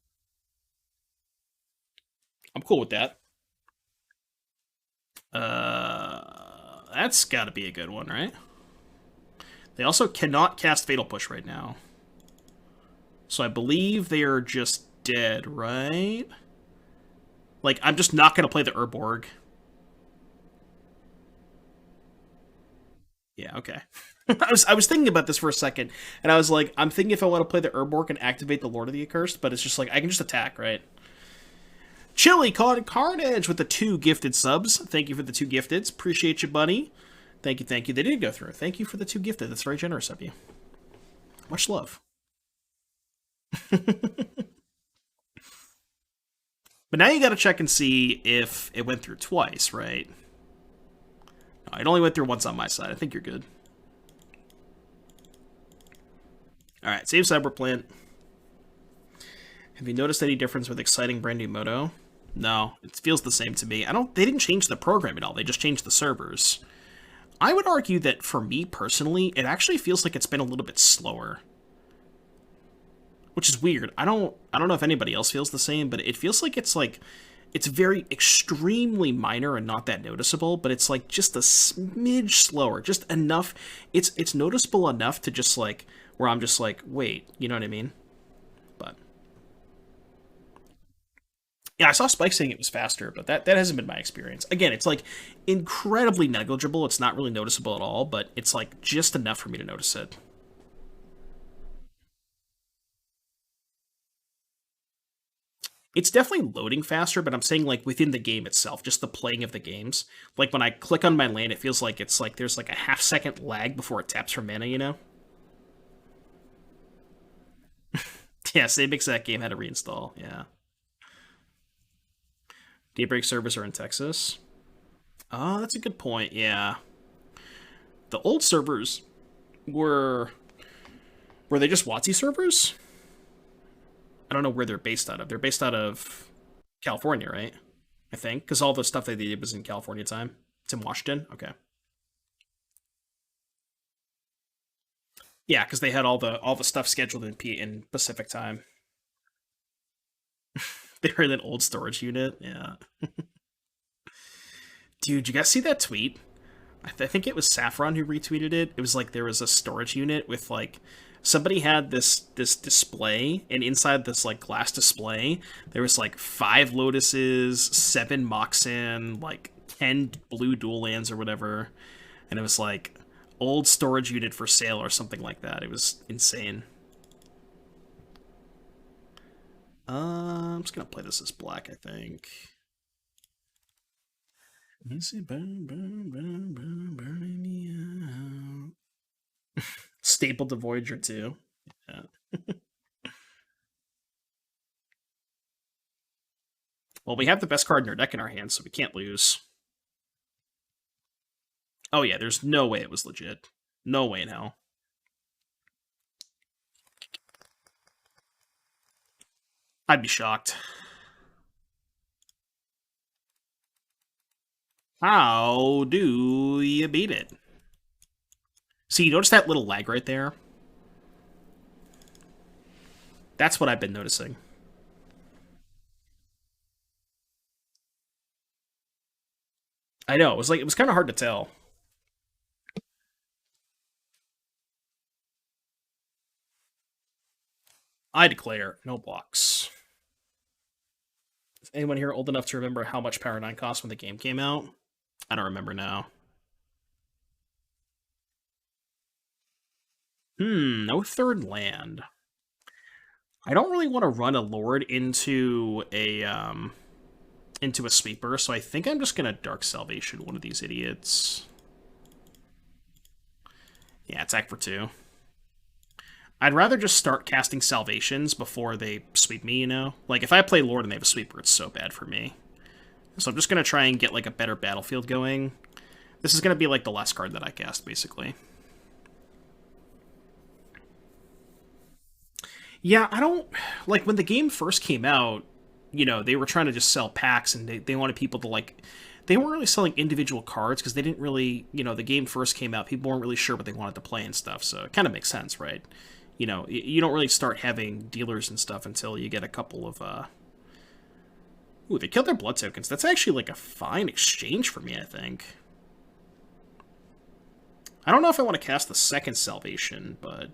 I'm cool with that. That's gotta be a good one, right? They also cannot cast Fatal Push right now. So I believe they are just dead, right? Like, I'm just not gonna play the Urborg. Yeah, okay. I was thinking about this for a second, and I was like, I'm thinking if I want to play the Urborg and activate the Lord of the Accursed, but it's just like, I can just attack, right? Chili caught Carnage with the 2 gifted subs. Thank you for the 2 gifteds. Appreciate you, buddy. Thank you, thank you. They did go through. Thank you for the 2 gifted. That's very generous of you. Much love. But now you gotta check and see if it went through twice, right? No, it only went through once on my side. I think you're good. Alright, save Cyber Plant. Have you noticed any difference with exciting brand new Moto? No, it feels the same to me. They didn't change the program at all. They just changed the servers. I would argue that for me personally, it actually feels like it's been a little bit slower. Which is weird. I don't know if anybody else feels the same, but it feels like it's very extremely minor and not that noticeable, but it's like just a smidge slower, just enough. It's noticeable enough to just like where I'm just like, wait, you know what I mean? But yeah, I saw Spike saying it was faster, but that hasn't been my experience. Again, it's like incredibly negligible. It's not really noticeable at all, but it's like just enough for me to notice it. It's definitely loading faster, but I'm saying like within the game itself, just the playing of the games. Like when I click on my land, it feels like it's like there's like a half-second lag before it taps for mana, you know? Yeah, same exact game had to reinstall, yeah. Daybreak servers are in Texas. Oh, that's a good point, yeah. The old servers were... Were they just WotC servers? I don't know where they're based out of. They're based out of California, right? I think, because all the stuff they did was in California time. It's in Washington. Okay. Yeah, because they had all the stuff scheduled in Pacific time. They were in an old storage unit. Yeah. Dude, you guys see that tweet? I think it was Saffron who retweeted it. It was like there was a storage unit with like somebody had this display, and inside this like glass display there was like 5 lotuses, 7 moxin, like 10 blue dual lands or whatever, and it was like old storage unit for sale or something like that. It was insane. I'm just gonna play this as black, I think. Burning me out. Staple to Voyager too. Yeah. Well, we have the best card in our deck in our hands, so we can't lose. Oh yeah, there's no way it was legit. No way in hell. I'd be shocked. How do you beat it? See, you notice that little lag right there? That's what I've been noticing. I know, it was kind of hard to tell. I declare no blocks. Is anyone here old enough to remember how much Power 9 cost when the game came out? I don't remember now. No third land. I don't really want to run a Lord into a sweeper, so I think I'm just gonna Dark Salvation one of these idiots. Yeah, attack for 2. I'd rather just start casting Salvations before they sweep me, you know? Like, if I play Lord and they have a sweeper, it's so bad for me. So I'm just gonna try and get, like, a better battlefield going. This is gonna be, like, the last card that I cast, basically. Yeah, I don't... Like, when the game first came out, you know, they were trying to just sell packs, and they wanted people to, like... They weren't really selling individual cards, because they didn't really... You know, the game first came out, people weren't really sure what they wanted to play and stuff, so it kind of makes sense, right? You know, you don't really start having dealers and stuff until you get a couple of, Ooh, they killed their blood tokens. That's actually, like, a fine exchange for me, I think. I don't know if I want to cast the second Salvation, but...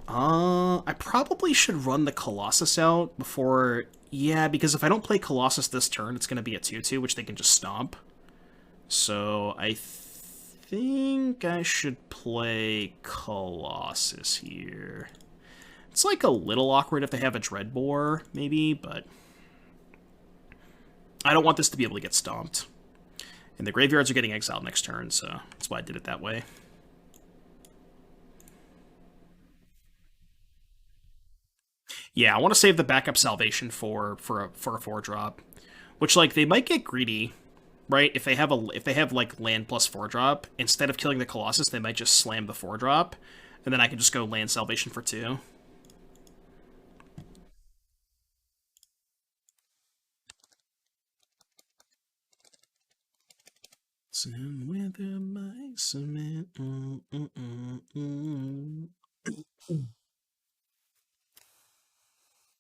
I probably should run the Colossus out before... Yeah, because if I don't play Colossus this turn, it's going to be a 2-2, which they can just stomp. So I think I should play Colossus here. It's like a little awkward if they have a Dreadbore, maybe, but I don't want this to be able to get stomped. And the graveyards are getting exiled next turn, so that's why I did it that way. Yeah, I want to save the backup Salvation for a 4-drop, which, like, they might get greedy, right? If they have like land plus 4-drop, instead of killing the Colossus, they might just slam the 4-drop, and then I can just go land Salvation for 2.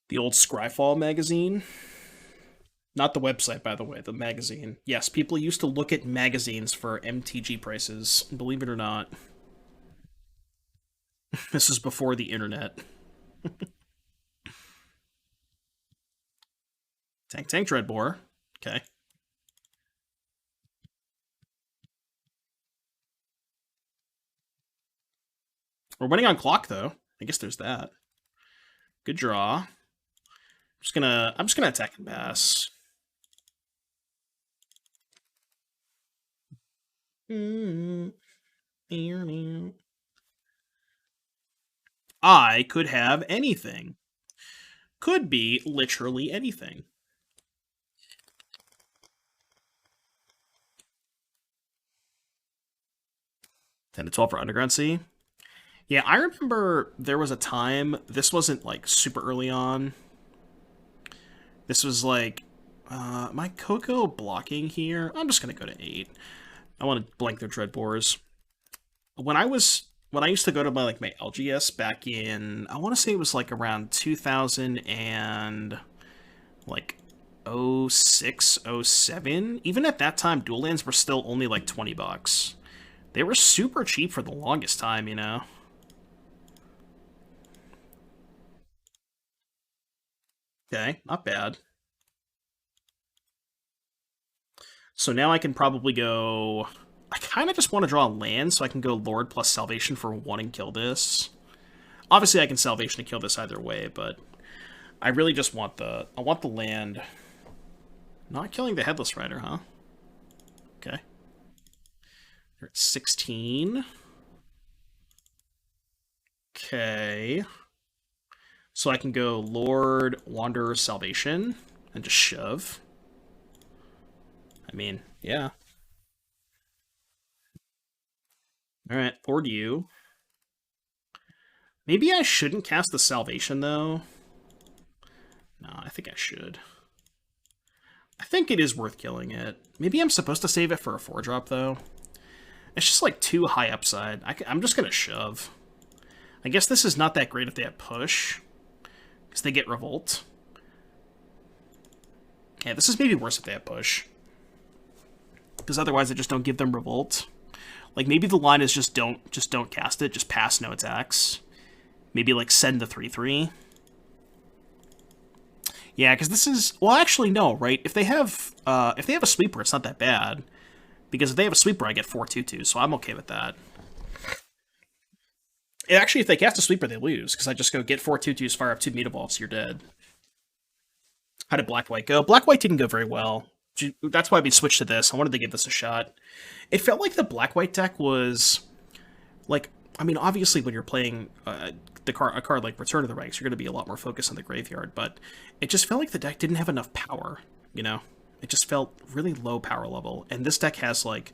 The old Scryfall magazine. Not the website, by the way, the magazine. Yes, people used to look at magazines for MTG prices, believe it or not. This is before the internet. Tank Dreadbore. Okay. We're winning on clock, though. I guess there's that. Good draw. I'm just gonna attack and pass. I could have anything. Could be literally anything. 10 to 12 for Underground Sea. Yeah, I remember there was a time, this wasn't like super early on. This was like, my Coco blocking here? I'm just gonna go to 8. I want to blank their Dreadbores. When I used to go to my LGS back in, I want to say it was like around 2000 and like 06, 07. Even at that time, dual lands were still only like $20. They were super cheap for the longest time, you know. Okay, not bad. So now I can probably go... I kind of just want to draw a land so I can go Lord plus Salvation for 1 and kill this. Obviously I can Salvation to kill this either way, but I really just want I want the land. Not killing the Headless Rider, huh? Okay. They're at 16. Okay. So I can go Lord, Wanderer, Salvation, and just shove. I mean, yeah. Alright, Lord you. Maybe I shouldn't cast the Salvation, though. No, I think I should. I think it is worth killing it. Maybe I'm supposed to save it for a 4-drop, though. It's just, like, too high upside. I'm just gonna shove. I guess this is not that great if they have push, because they get Revolt. Yeah, this is maybe worse if they have push. Because otherwise I just don't give them Revolt. Like, maybe the line is just don't cast it, just pass no attacks. Maybe, like, send the 3/3. Yeah, because this is... Well, actually, no, right? If they have a sweeper, it's not that bad. Because if they have a sweeper, I get 4/2/2, so I'm okay with that. And actually, if they cast a sweeper, they lose, because I just go get 4/2/2s, fire up 2 Mutavaults, you're dead. How did Black-White go? Black-White didn't go very well. That's why we switched to this. I wanted to give this a shot. It felt like the Black-White deck was... Like, I mean, obviously when you're playing a card like Return of the Ranks, you're going to be a lot more focused on the graveyard, but it just felt like the deck didn't have enough power, you know? It just felt really low power level, and this deck has, like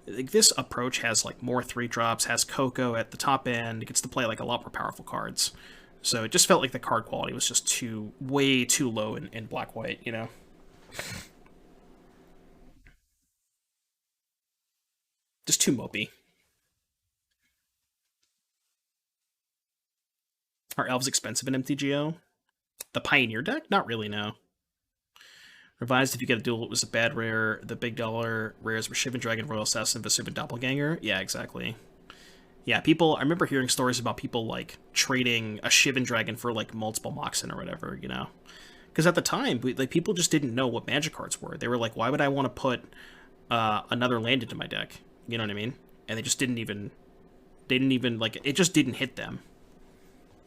this approach has, like, more 3-drops, has Coco at the top end, it gets to play, like, a lot more powerful cards. So it just felt like the card quality was just way too low in Black-White, you know? Just too mopey. Are elves expensive in MTGO? The Pioneer deck? Not really, no. Revised if you get a duel, it was a bad rare. The big dollar rares were Shivan Dragon, Royal Assassin, Vesuvian Doppelganger. Yeah, exactly. Yeah, people, I remember hearing stories about people, like, trading a Shivan Dragon for, like, multiple Moxen or whatever, you know? Because at the time, like, people just didn't know what Magic cards were. They were like, why would I want to put another land into my deck? You know what I mean? And they just like, it just didn't hit them.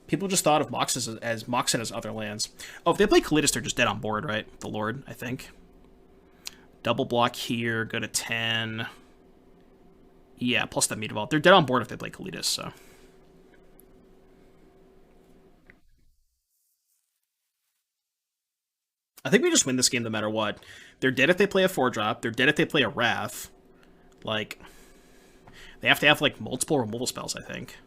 People just thought of Moxen as other lands. Oh, if they play Kalitas, they're just dead on board, right? The Lord, I think. Double block here, go to 10. Yeah, plus the Mutavault. They're dead on board if they play Kalitas, so. I think we just win this game no matter what. They're dead if they play a 4-drop. They're dead if they play a Wrath. Like, they have to have, like, multiple removal spells, I think.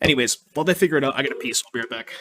Anyways, while they figure it out, I got a piece. I'll be right back.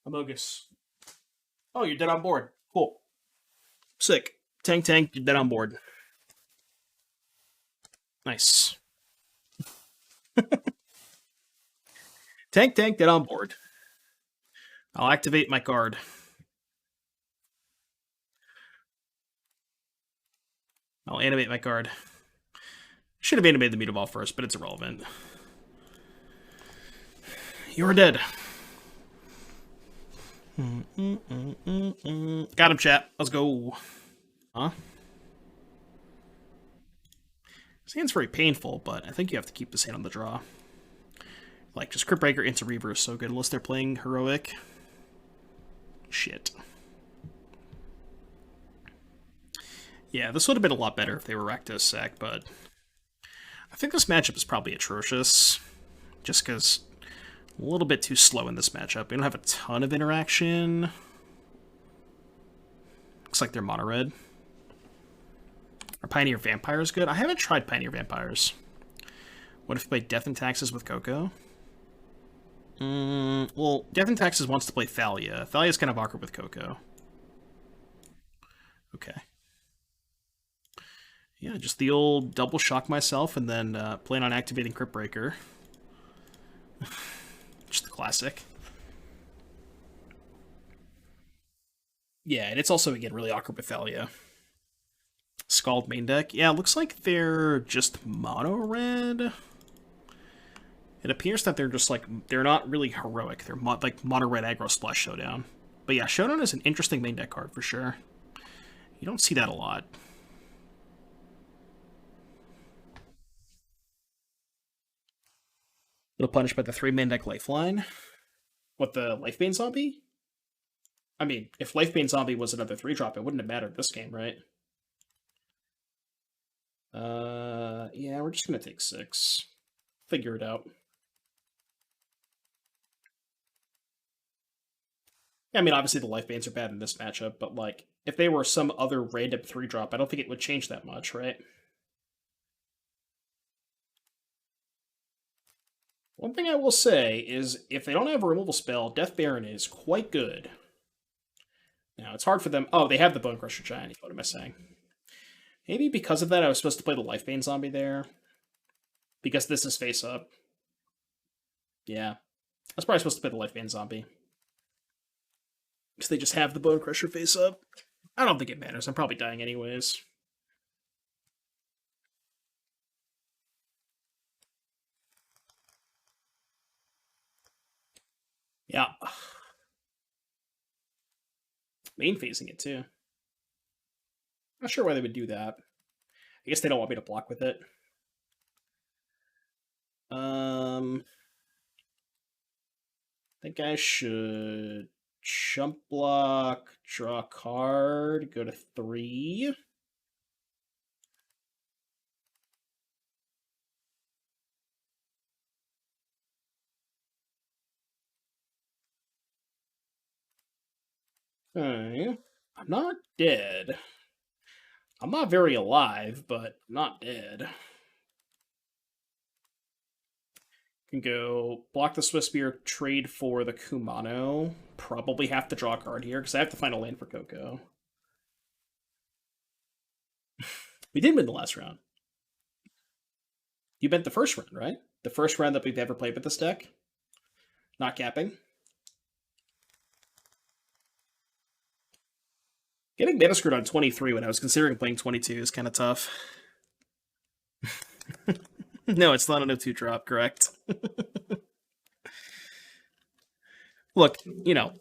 Amogus. Oh, you're dead on board. Cool. Sick. Tank, you're dead on board. Nice. Tank, dead on board. I'll activate my card. I'll animate my card. Should have animated the Mutavault first, but it's irrelevant. You're dead. Got him, chat. Let's go. Huh? This hand's very painful, but I think you have to keep this hand on the draw. Like, just Cryptbreaker into Reaver is so good, unless they're playing Heroic. Shit. Yeah, this would have been a lot better if they were Rakdos Sec, but I think this matchup is probably atrocious. Just because a little bit too slow in this matchup. We don't have a ton of interaction. Looks like they're mono red. Are Pioneer Vampires good? I haven't tried Pioneer Vampires. What if we play Death and Taxes with Coco? Well, Death and Taxes wants to play Thalia. Thalia's kind of awkward with Coco. Okay. Yeah, just the old double shock myself and then plan on activating Cryptbreaker. Just the classic. Yeah, and it's also, again, really awkward with Thalia. Scald main deck. Yeah, looks like they're just mono red. It appears that they're just like, they're not really heroic. They're like mono red aggro splash Showdown. But yeah, Showdown is an interesting main deck card for sure. You don't see that a lot. Little punished by the 3 main deck Lifeline. What, the Lifebane Zombie? I mean, if Lifebane Zombie was another 3-drop, it wouldn't have mattered this game, right? Yeah, we're just gonna take 6. Figure it out. Yeah, I mean, obviously the Lifebanes are bad in this matchup, but, like, if they were some other random 3-drop, I don't think it would change that much, right? One thing I will say is, if they don't have a removal spell, Death Baron is quite good. Now, it's hard for them... Oh, they have the Bone Crusher Giant. What am I saying? Maybe because of that, I was supposed to play the Lifebane Zombie there. Because this is face up. Yeah. I was probably supposed to play the Lifebane Zombie. Because they just have the Bone Crusher face up. I don't think it matters. I'm probably dying anyways. Yeah. Main phasing it too. Not sure why they would do that. I guess they don't want me to block with it. I think I should chump block, draw a card, go to 3. Okay. I'm not dead. I'm not very alive, but not dead. Can go block the Swiss Spear, trade for the Kumano. Probably have to draw a card here, because I have to find a land for Coco. We did win the last round. You bet the first round, right? The first round that we've ever played with this deck. Not capping. Getting mana screwed on 23 when I was considering playing 22 is kind of tough. No, it's not a 2-drop, correct? Look, you know,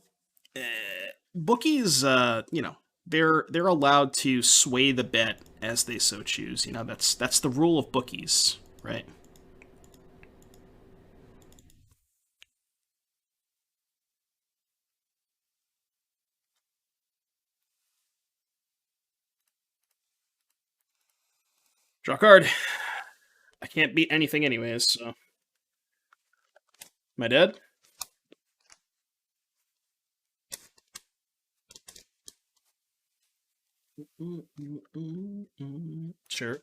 bookies, you know, they're allowed to sway the bet as they so choose. You know, that's the rule of bookies, right? Draw card. I can't beat anything anyways, so. Am I dead? Sure.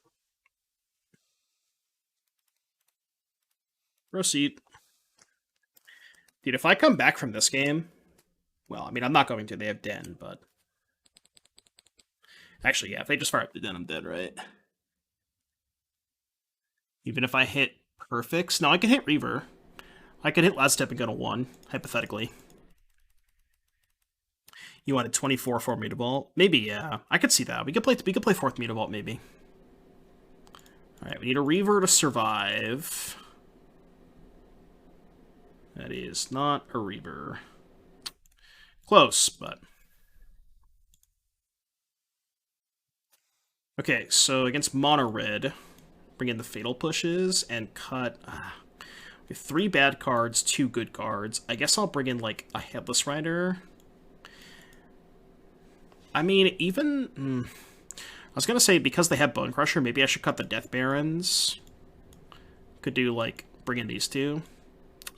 Proceed. Dude, if I come back from this game... Well, I mean, I'm not going to. They have Den, but... Actually, yeah, if they just fire up the Den, I'm dead, right? Even if I hit Perfects... No, I can hit Reaver. I could hit Lazotep and go to 1, hypothetically. You wanted 24 for Mutavault? Maybe, yeah. I could see that. We could play 4th Mutavault, maybe. Alright, we need a Reaver to survive. That is not a Reaver. Close, but... Okay, so against Mono Red, bring in the Fatal Pushes and cut... we have 3 bad cards, 2 good cards. I guess I'll bring in, like, a Headless Rider. I mean, even... I was gonna say, because they have Bone Crusher, maybe I should cut the Death Barons. Could do, like, bring in these 2.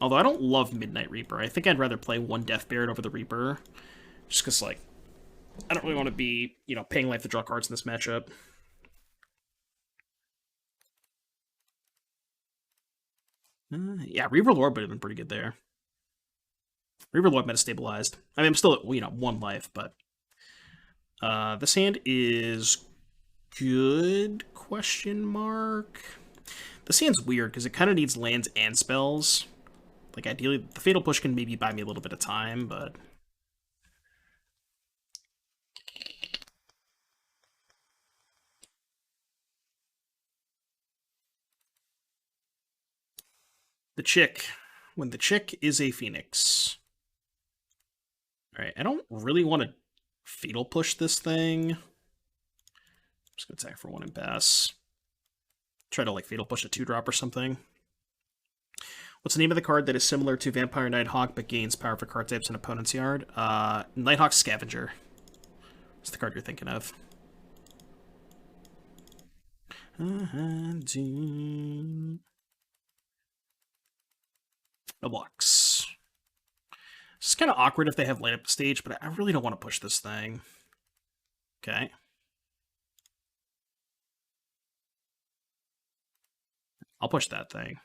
Although I don't love Midnight Reaper. I think I'd rather play 1 Death Baron over the Reaper. Just because, like, I don't really want to be, you know, paying life to draw cards in this matchup. Yeah, Reaver Lord would have been pretty good there. Reaver Lord metastabilized. I mean, I'm still at, you know, 1 life, but... this hand is good, question mark? This hand's weird, because it kind of needs lands and spells. Like, ideally, the Fatal Push can maybe buy me a little bit of time, but... The Chick. When the Chick is a Phoenix. Alright, I don't really want to Fatal Push this thing. I'm just going to attack for 1 and pass. Try to, like, Fatal Push a 2-drop or something. What's the name of the card that is similar to Vampire Nighthawk but gains power for card types in opponent's yard? Nighthawk Scavenger. That's the card you're thinking of. No blocks. It's kind of awkward if they have light up the stage, but I really don't want to push this thing. Okay. I'll push that thing.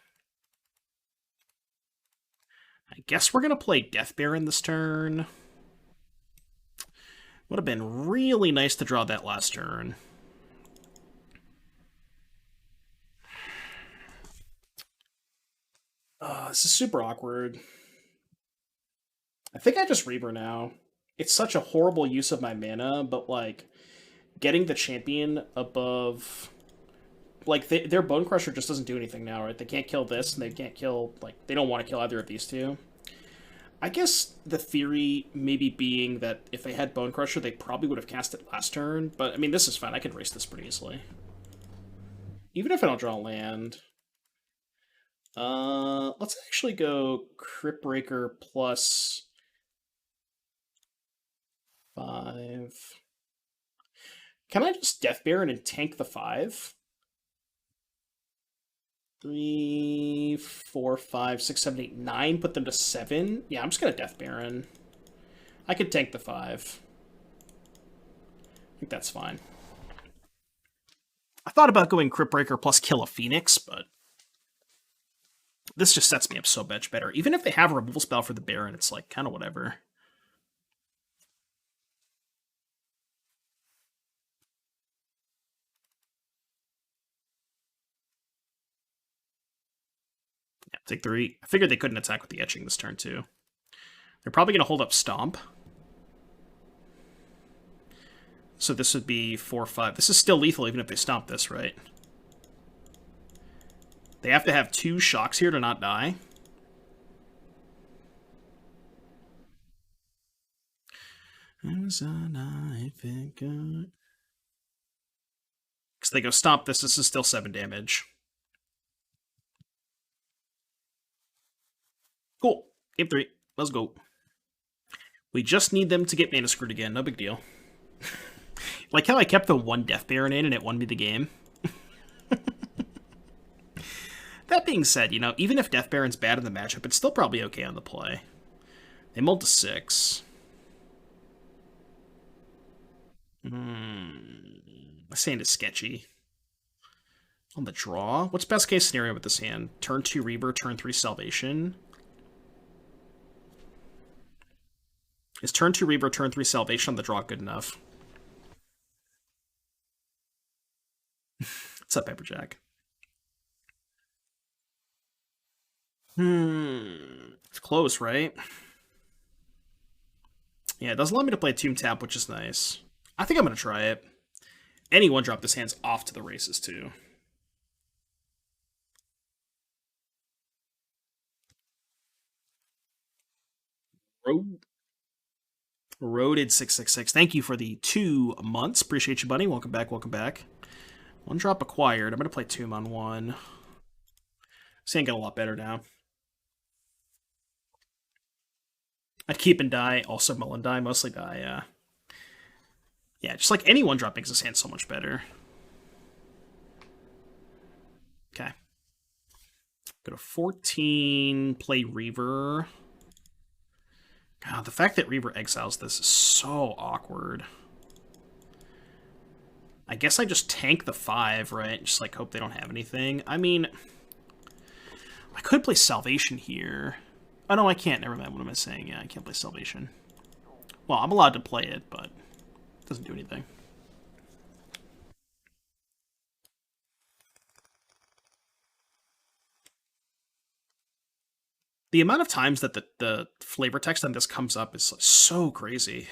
I guess we're going to play Death Baron this turn. Would have been really nice to draw that last turn. This is super awkward. I think I just Reaver now. It's such a horrible use of my mana, but, like, getting the champion above... Like, their Bone Crusher just doesn't do anything now, right? They can't kill this, and they can't kill... Like, they don't want to kill either of these 2. I guess the theory maybe being that if they had Bone Crusher, they probably would have cast it last turn. But, I mean, this is fine. I can erase this pretty easily. Even if I don't draw land... let's actually go Cryptbreaker plus 5. Can I just Death Baron and tank the 5? 3, 4, 5, 6, 7, 8, 9. Put them to 7. Yeah, I'm just gonna Death Baron. I could tank the 5. I think that's fine. I thought about going Cryptbreaker plus kill a Phoenix, but this just sets me up so much better. Even if they have a removal spell for the Baron, it's like kind of whatever. Yeah, take 3. I figured they couldn't attack with the Etching this turn, too. They're probably going to hold up Stomp. So this would be 4, 5. This is still lethal even if they Stomp this, right? They have to have 2 shocks here to not die. Because they go Stomp this. This is still 7 damage. Cool. Game 3. Let's go. We just need them to get mana screwed again. No big deal. Like how I kept the 1 Death Baron in and it won me the game. That being said, you know, even if Death Baron's bad in the matchup, it's still probably okay on the play. They mulled to 6. This hand is sketchy. On the draw? What's best case scenario with this hand? Turn 2 Reaver, turn 3 Salvation. Is turn 2 Reaver, turn 3 Salvation on the draw good enough? What's up, Pepperjack? It's close, right? Yeah, it doesn't allow me to play Tomb Tap, which is nice. I think I'm going to try it. Any 1-drop, this hand's off to the races, too. Road. Roaded666, thank you for the 2 months. Appreciate you, buddy. Welcome back, welcome back. 1 drop acquired. I'm going to play Tomb on 1. This ain't got a lot better now. I'd keep and die, also mill and die, mostly die, yeah. Yeah, just like any 1 drop makes this hand so much better. Okay. Go to 14, play Reaver. God, the fact that Reaver exiles this is so awkward. I guess I just tank the 5, right? Just like hope they don't have anything. I mean, I could play Salvation here. Oh no, I can't. Never mind. What am I saying? Yeah, I can't play Salvation. Well, I'm allowed to play it, but it doesn't do anything. The amount of times that the flavor text on this comes up is so crazy.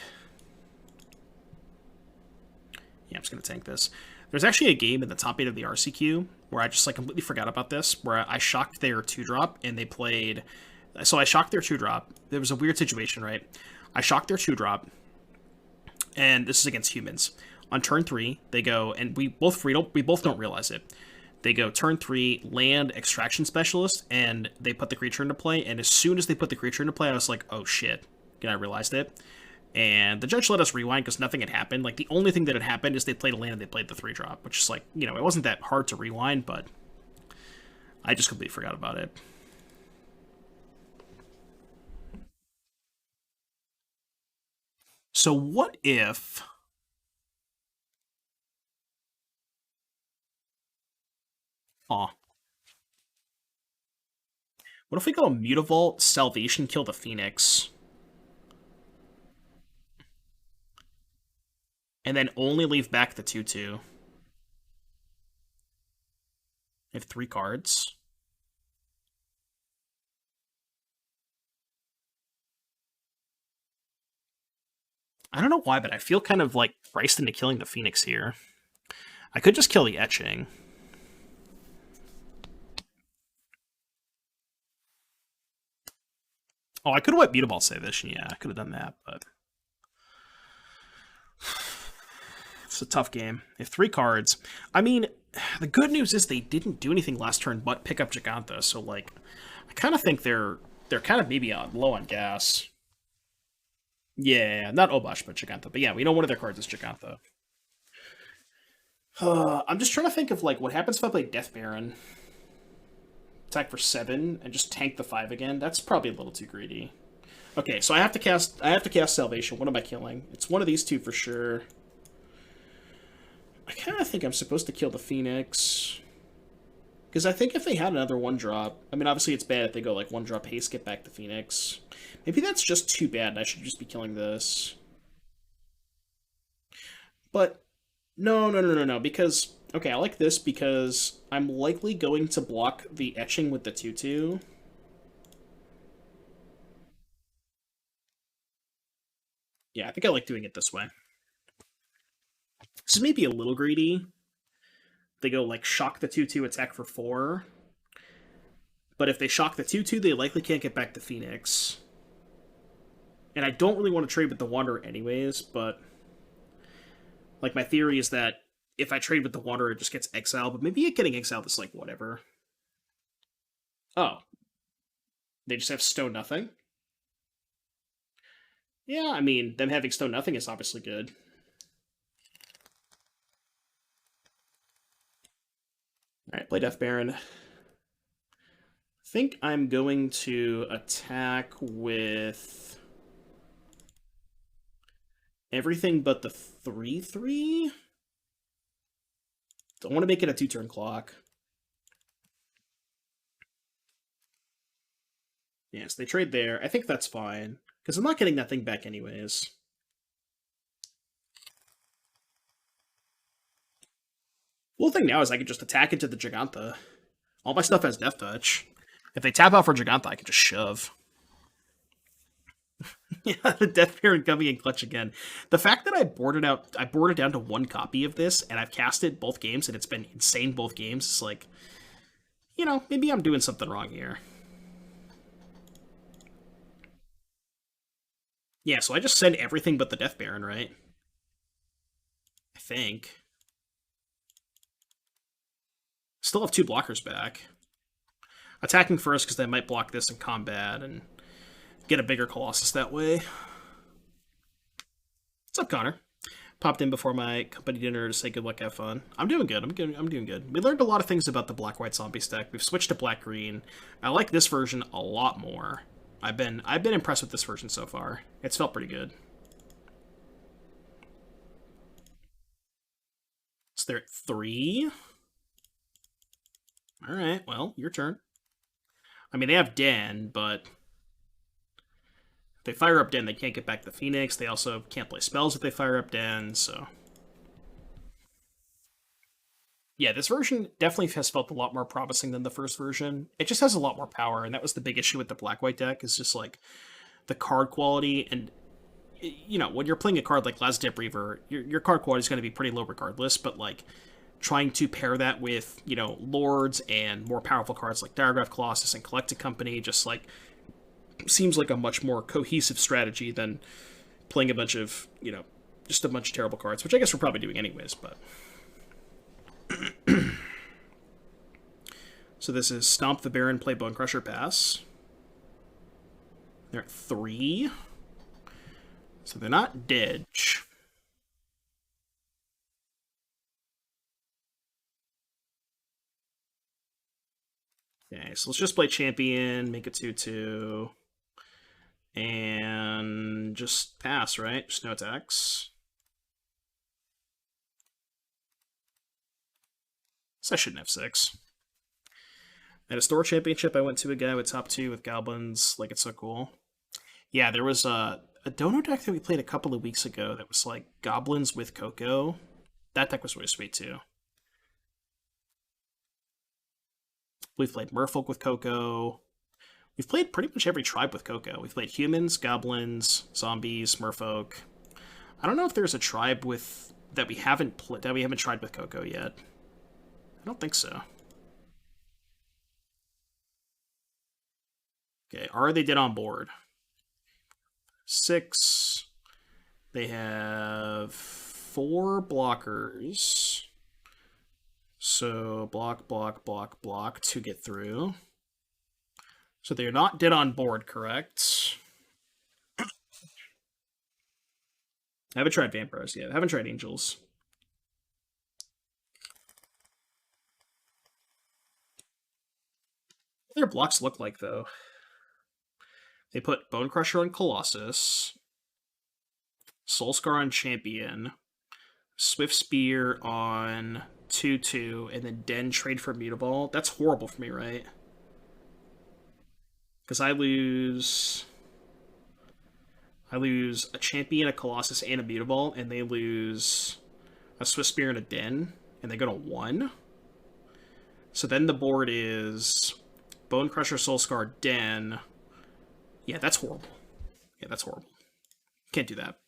Yeah, I'm just going to tank this. There's actually a game in the top 8 of the RCQ where I just like completely forgot about this, where I shocked their 2-drop and they played... So I shocked their 2-drop. There was a weird situation, right? I shocked their 2-drop, and this is against humans. On turn 3, they go, and we both don't realize it. They go turn 3, land Extraction Specialist, and they put the creature into play, and as soon as they put the creature into play, I was like, oh shit. And I realized it. And the judge let us rewind because nothing had happened. Like, the only thing that had happened is they played a land and they played the 3-drop, which is like, you know, it wasn't that hard to rewind, but I just completely forgot about it. So what if... Aw. What if we go Mutavault, Salvation, kill the Phoenix? And then only leave back the 2/2. I have 3 cards. I don't know why, but I feel kind of like priced into killing the Phoenix here. I could just kill the Etching. Oh, I could have went Mutavault Salvation. Yeah, I could have done that, but it's a tough game. They have 3 cards. I mean, the good news is they didn't do anything last turn but pick up Giganta, so like, I kind of think they're kind of maybe low on gas. Yeah, not Obosh, but Giganta. But yeah, we know one of their cards is Giganta. I'm just trying to think of like what happens if I play Death Baron. Attack for 7 and just tank the 5 again. That's probably a little too greedy. Okay, so I have to cast Salvation. What am I killing? It's one of these 2 for sure. I kind of think I'm supposed to kill the Phoenix. Because I think if they had another 1-drop... I mean, obviously it's bad if they go like 1-drop haste, get back the Phoenix. Maybe that's just too bad. I should just be killing this. But no, because... Okay, I like this because I'm likely going to block the Etching with the 2/2. Yeah, I think I like doing it this way. This is maybe a little greedy. They go like shock the 2/2, attack for 4. But if they shock the 2/2, they likely can't get back the Phoenix. And I don't really want to trade with the Wanderer anyways, but like my theory is that if I trade with the Wanderer, it just gets exiled, but maybe getting exiled is like whatever. Oh. They just have Stone Nothing? Yeah, I mean, them having Stone Nothing is obviously good. Alright, play Death Baron. I think I'm going to attack with everything but the 3/3. Don't want to make it a 2-turn clock. Yes, they trade there. I think that's fine, because I'm not getting that thing back anyways. Well, the thing now is I can just attack into the Giganta. All my stuff has Death Touch. If they tap out for Giganta, I can just shove. Yeah, the Death Baron coming in clutch again. The fact that I boarded down to 1 copy of this, and I've cast it both games, and it's been insane both games, is like, you know, maybe I'm doing something wrong here. Yeah, so I just send everything but the Death Baron, right? I think. Still have 2 blockers back. Attacking first because they might block this in combat and get a bigger Colossus that way. What's up, Connor? Popped in before my company dinner to say good luck, have fun. I'm doing good. I'm doing good. We learned a lot of things about the black-white zombie stack. We've switched to black-green. I like this version a lot more. I've been impressed with this version so far. It's felt pretty good. So they're at 3. All right. Well, your turn. I mean, they have Den, but if they fire up Den, they can't get back the Phoenix. They also can't play spells if they fire up Den, so... Yeah, this version definitely has felt a lot more promising than the first version. It just has a lot more power, and that was the big issue with the black-white deck, is just, like, the card quality, and, you know, when you're playing a card like Lazotep Reaver, your card quality is going to be pretty low regardless, but, like, trying to pair that with, you know, Lords and more powerful cards like Diregraf Colossus and Collected Company just, like, seems like a much more cohesive strategy than playing a bunch of, you know, just a bunch of terrible cards, which I guess we're probably doing anyways, but... So this is Stomp the Baron, play Bone Crusher, pass. They're at 3. So they're not dead. Okay, so let's just play Champion, make it 2-2. And just pass, right? Just no attacks. So I shouldn't have 6. At a store championship, I went to a guy with top 2 with goblins. Like, it's so cool. Yeah, there was a dono deck that we played a couple of weeks ago that was like goblins with Coco. That deck was really sweet too. We've played Merfolk with Coco. We've played pretty much every tribe with Coco. We've played humans, goblins, zombies, Merfolk. I don't know if there's a tribe with that we haven't tried with Coco yet. I don't think so. Okay, are they dead on board? 6. They have 4 blockers. So block, block, block, block to get through. So they're not dead on board, correct? I haven't tried vampires yet. I haven't tried angels. What do their blocks look like, though? They put Bone Crusher on Colossus, Soulscar on Champion, Swift Spear on 2-2, and then Den trade for Mutavault. That's horrible for me, right? Because I lose a Champion, a Colossus, and a Mutavault, and they lose a Swift Spear and a Den, and they go to 1. So then the board is Bone Crusher, Soulscar, Den. Yeah, that's horrible. Yeah, that's horrible. Can't do that.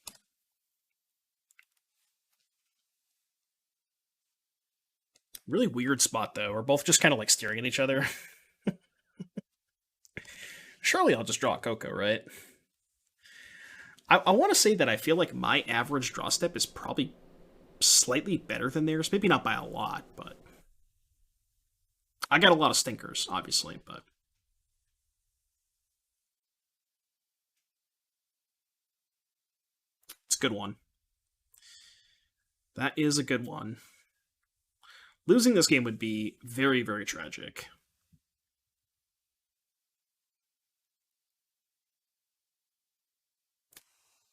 Really weird spot, though. We're both just kind of like staring at each other. Surely I'll just draw a Coco, right? I want to say that I feel like my average draw step is probably slightly better than theirs. Maybe not by a lot, but... I got a lot of stinkers, obviously, but... It's a good one. That is a good one. Losing this game would be very, very tragic.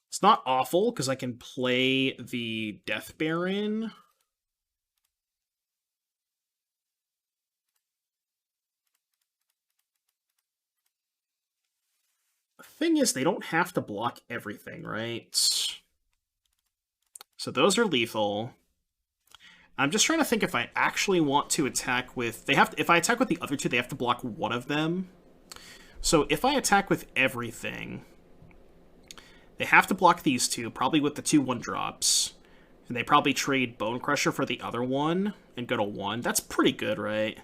It's not awful, because I can play the Death Baron. The thing is, they don't have to block everything, right? So those are lethal. I'm just trying to think if I actually want to attack with... If I attack with the other 2, they have to block one of them. So if I attack with everything, they have to block these 2, probably with the 2 1-drops. And they probably trade Bone Crusher for the other one and go to 1. That's pretty good, right?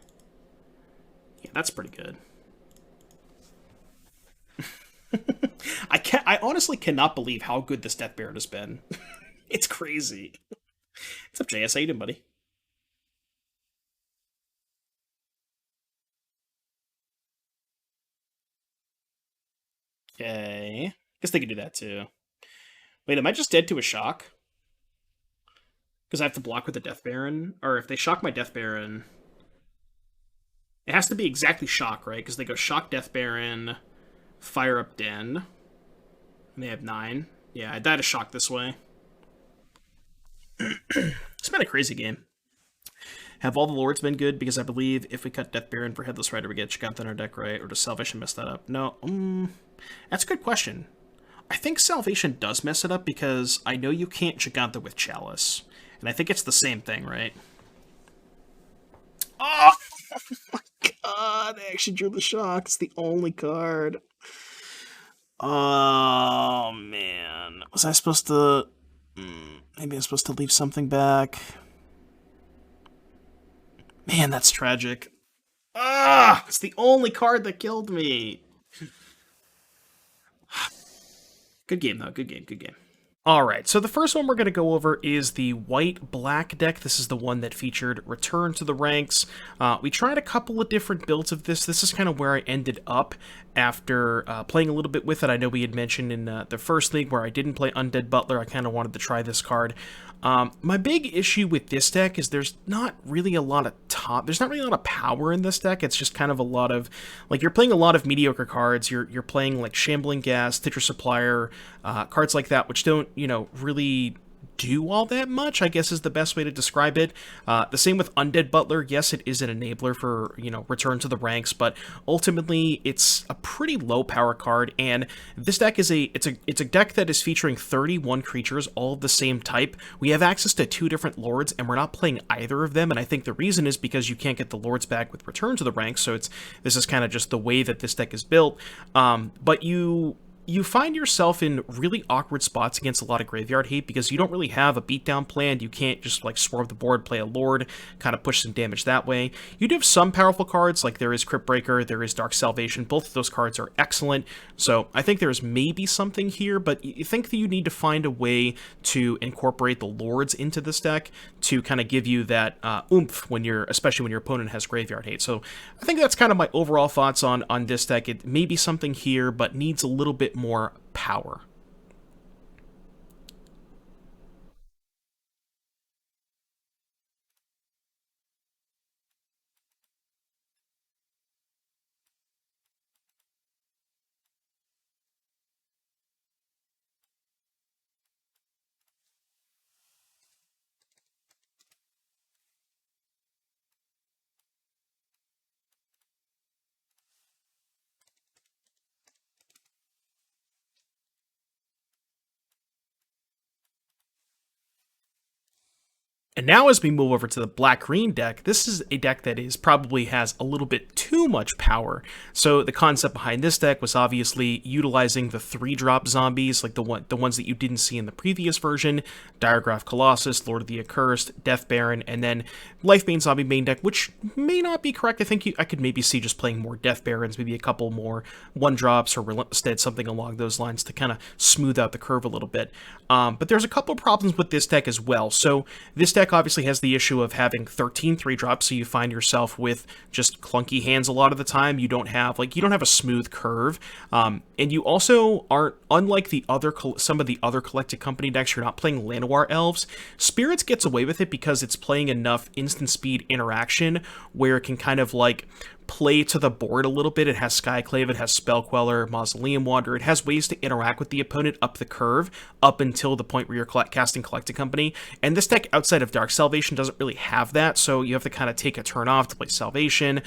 Yeah, that's pretty good. I honestly cannot believe how good this Death Baron has been. It's crazy. What's up, JS? How you doing, buddy? Okay. Guess they could do that too. Wait, am I just dead to a shock? Because I have to block with the Death Baron? Or if they shock my Death Baron... It has to be exactly shock, right? Because they go shock Death Baron, fire up Den, and they have 9. Yeah, I died a shock this way. It's been a crazy game. Have all the lords been good? Because I believe if we cut Death Baron for Headless Rider, we get Giganta in our deck, right? Or does Salvation mess that up? No, that's a good question. I think Salvation does mess it up because I know you can't Giganta with Chalice. And I think it's the same thing, right? Oh my god, I actually drew the shock. It's the only card. Oh, man. Was I supposed to... maybe I'm supposed to leave something back. Man, that's tragic. Ah! It's the only card that killed me. Good game, though. Good game, good game. Alright, so the first one we're going to go over is the white-black deck. This is the one that featured Return to the Ranks. We tried a couple of different builds of this. This is kind of where I ended up after playing a little bit with it. I know we had mentioned in the first league where I didn't play Undead Butler. I kind of wanted to try this card. My big issue with this deck is there's not really a lot of there's not really a lot of power in this deck. It's just kind of a lot of, like, you're playing a lot of mediocre cards. You're playing, like, Shambling Ghast, Stitcher Supplier, cards like that, which don't, you know, really do all that much, I guess is the best way to describe it. The same with Undead Butler. Yes, it is an enabler for, you know, Return to the Ranks, but ultimately it's a pretty low power card, and this deck is it's a deck that is featuring 31 creatures, all of the same type. We have access to 2 different lords, and we're not playing either of them, and I think the reason is because you can't get the lords back with Return to the Ranks, so this is kind of just the way that this deck is built. But you find yourself in really awkward spots against a lot of graveyard hate because you don't really have a beatdown plan. You can't just, like, swarm the board, play a lord, kind of push some damage that way. You do have some powerful cards, like there is Cryptbreaker, there is Dark Salvation. Both of those cards are excellent, so I think there's maybe something here, but you think that you need to find a way to incorporate the lords into this deck to kind of give you that oomph especially when your opponent has graveyard hate. So I think that's kind of my overall thoughts on this deck. It may be something here, but needs a little bit more power. And now as we move over to the black-green deck, this is a deck that probably has a little bit too much power. So the concept behind this deck was obviously utilizing the 3-drop zombies, like the ones that you didn't see in the previous version, Diregraf Colossus, Lord of the Accursed, Death Baron, and then Lifebane Zombie main deck, which may not be correct. I think I could maybe see just playing more Death Barons, maybe a couple more 1-drops or Relentless Dead, something along those lines to kind of smooth out the curve a little bit. But there's a couple of problems with this deck as well. So this deck obviously has the issue of having 13 3-drops, so you find yourself with just clunky hands a lot of the time. You don't have a smooth curve, and you also aren't, unlike some of the other Collected Company decks, you're not playing Llanowar Elves. Spirits gets away with it because it's playing enough instant speed interaction where it can kind of like play to the board a little bit. It has Skyclave, it has Spell Queller, Mausoleum Wanderer. It has ways to interact with the opponent up the curve, up until the point where you're casting Collected Company. And this deck, outside of Dark Salvation, doesn't really have that, so you have to kind of take a turn off to play Salvation.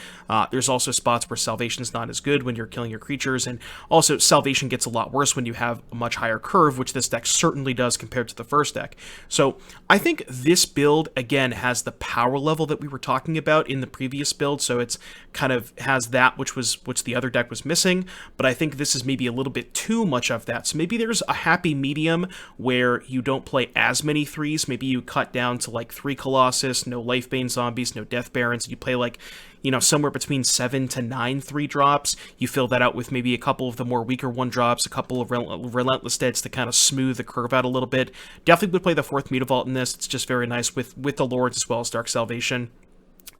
There's also spots where Salvation's not as good when you're killing your creatures, and also Salvation gets a lot worse when you have a much higher curve, which this deck certainly does compared to the first deck. So I think this build, again, has the power level that we were talking about in the previous build, so it's kind kind of has that which the other deck was missing, but I think this is maybe a little bit too much of that. So maybe there's a happy medium where you don't play as many 3s. Maybe you cut down to like 3 Colossus, no Lifebane Zombies, no Death Barons. You play like, you know, somewhere between 7 to 9 3-drops. You fill that out with maybe a couple of the more weaker 1-drops, a couple of Relentless Deads to kind of smooth the curve out a little bit. Definitely would play the 4th Mutavault in this. It's just very nice with the Lords as well as Dark Salvation.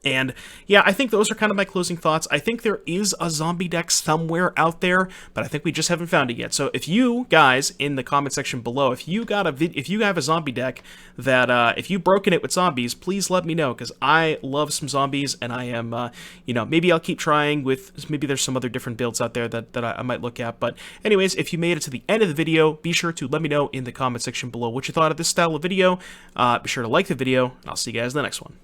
And yeah, I think those are kind of my closing thoughts. I think there is a zombie deck somewhere out there, but I think we just haven't found it yet. So if you guys in the comment section below, if you have a zombie deck that if you've broken it with zombies, please let me know, because I love some zombies, and I am you know, maybe I'll keep trying with, maybe there's some other different builds out there that I might look at. But anyways, if you made it to the end of the video, be sure to let me know in the comment section below what you thought of this style of video. Be sure to like the video, and I'll see you guys in the next one.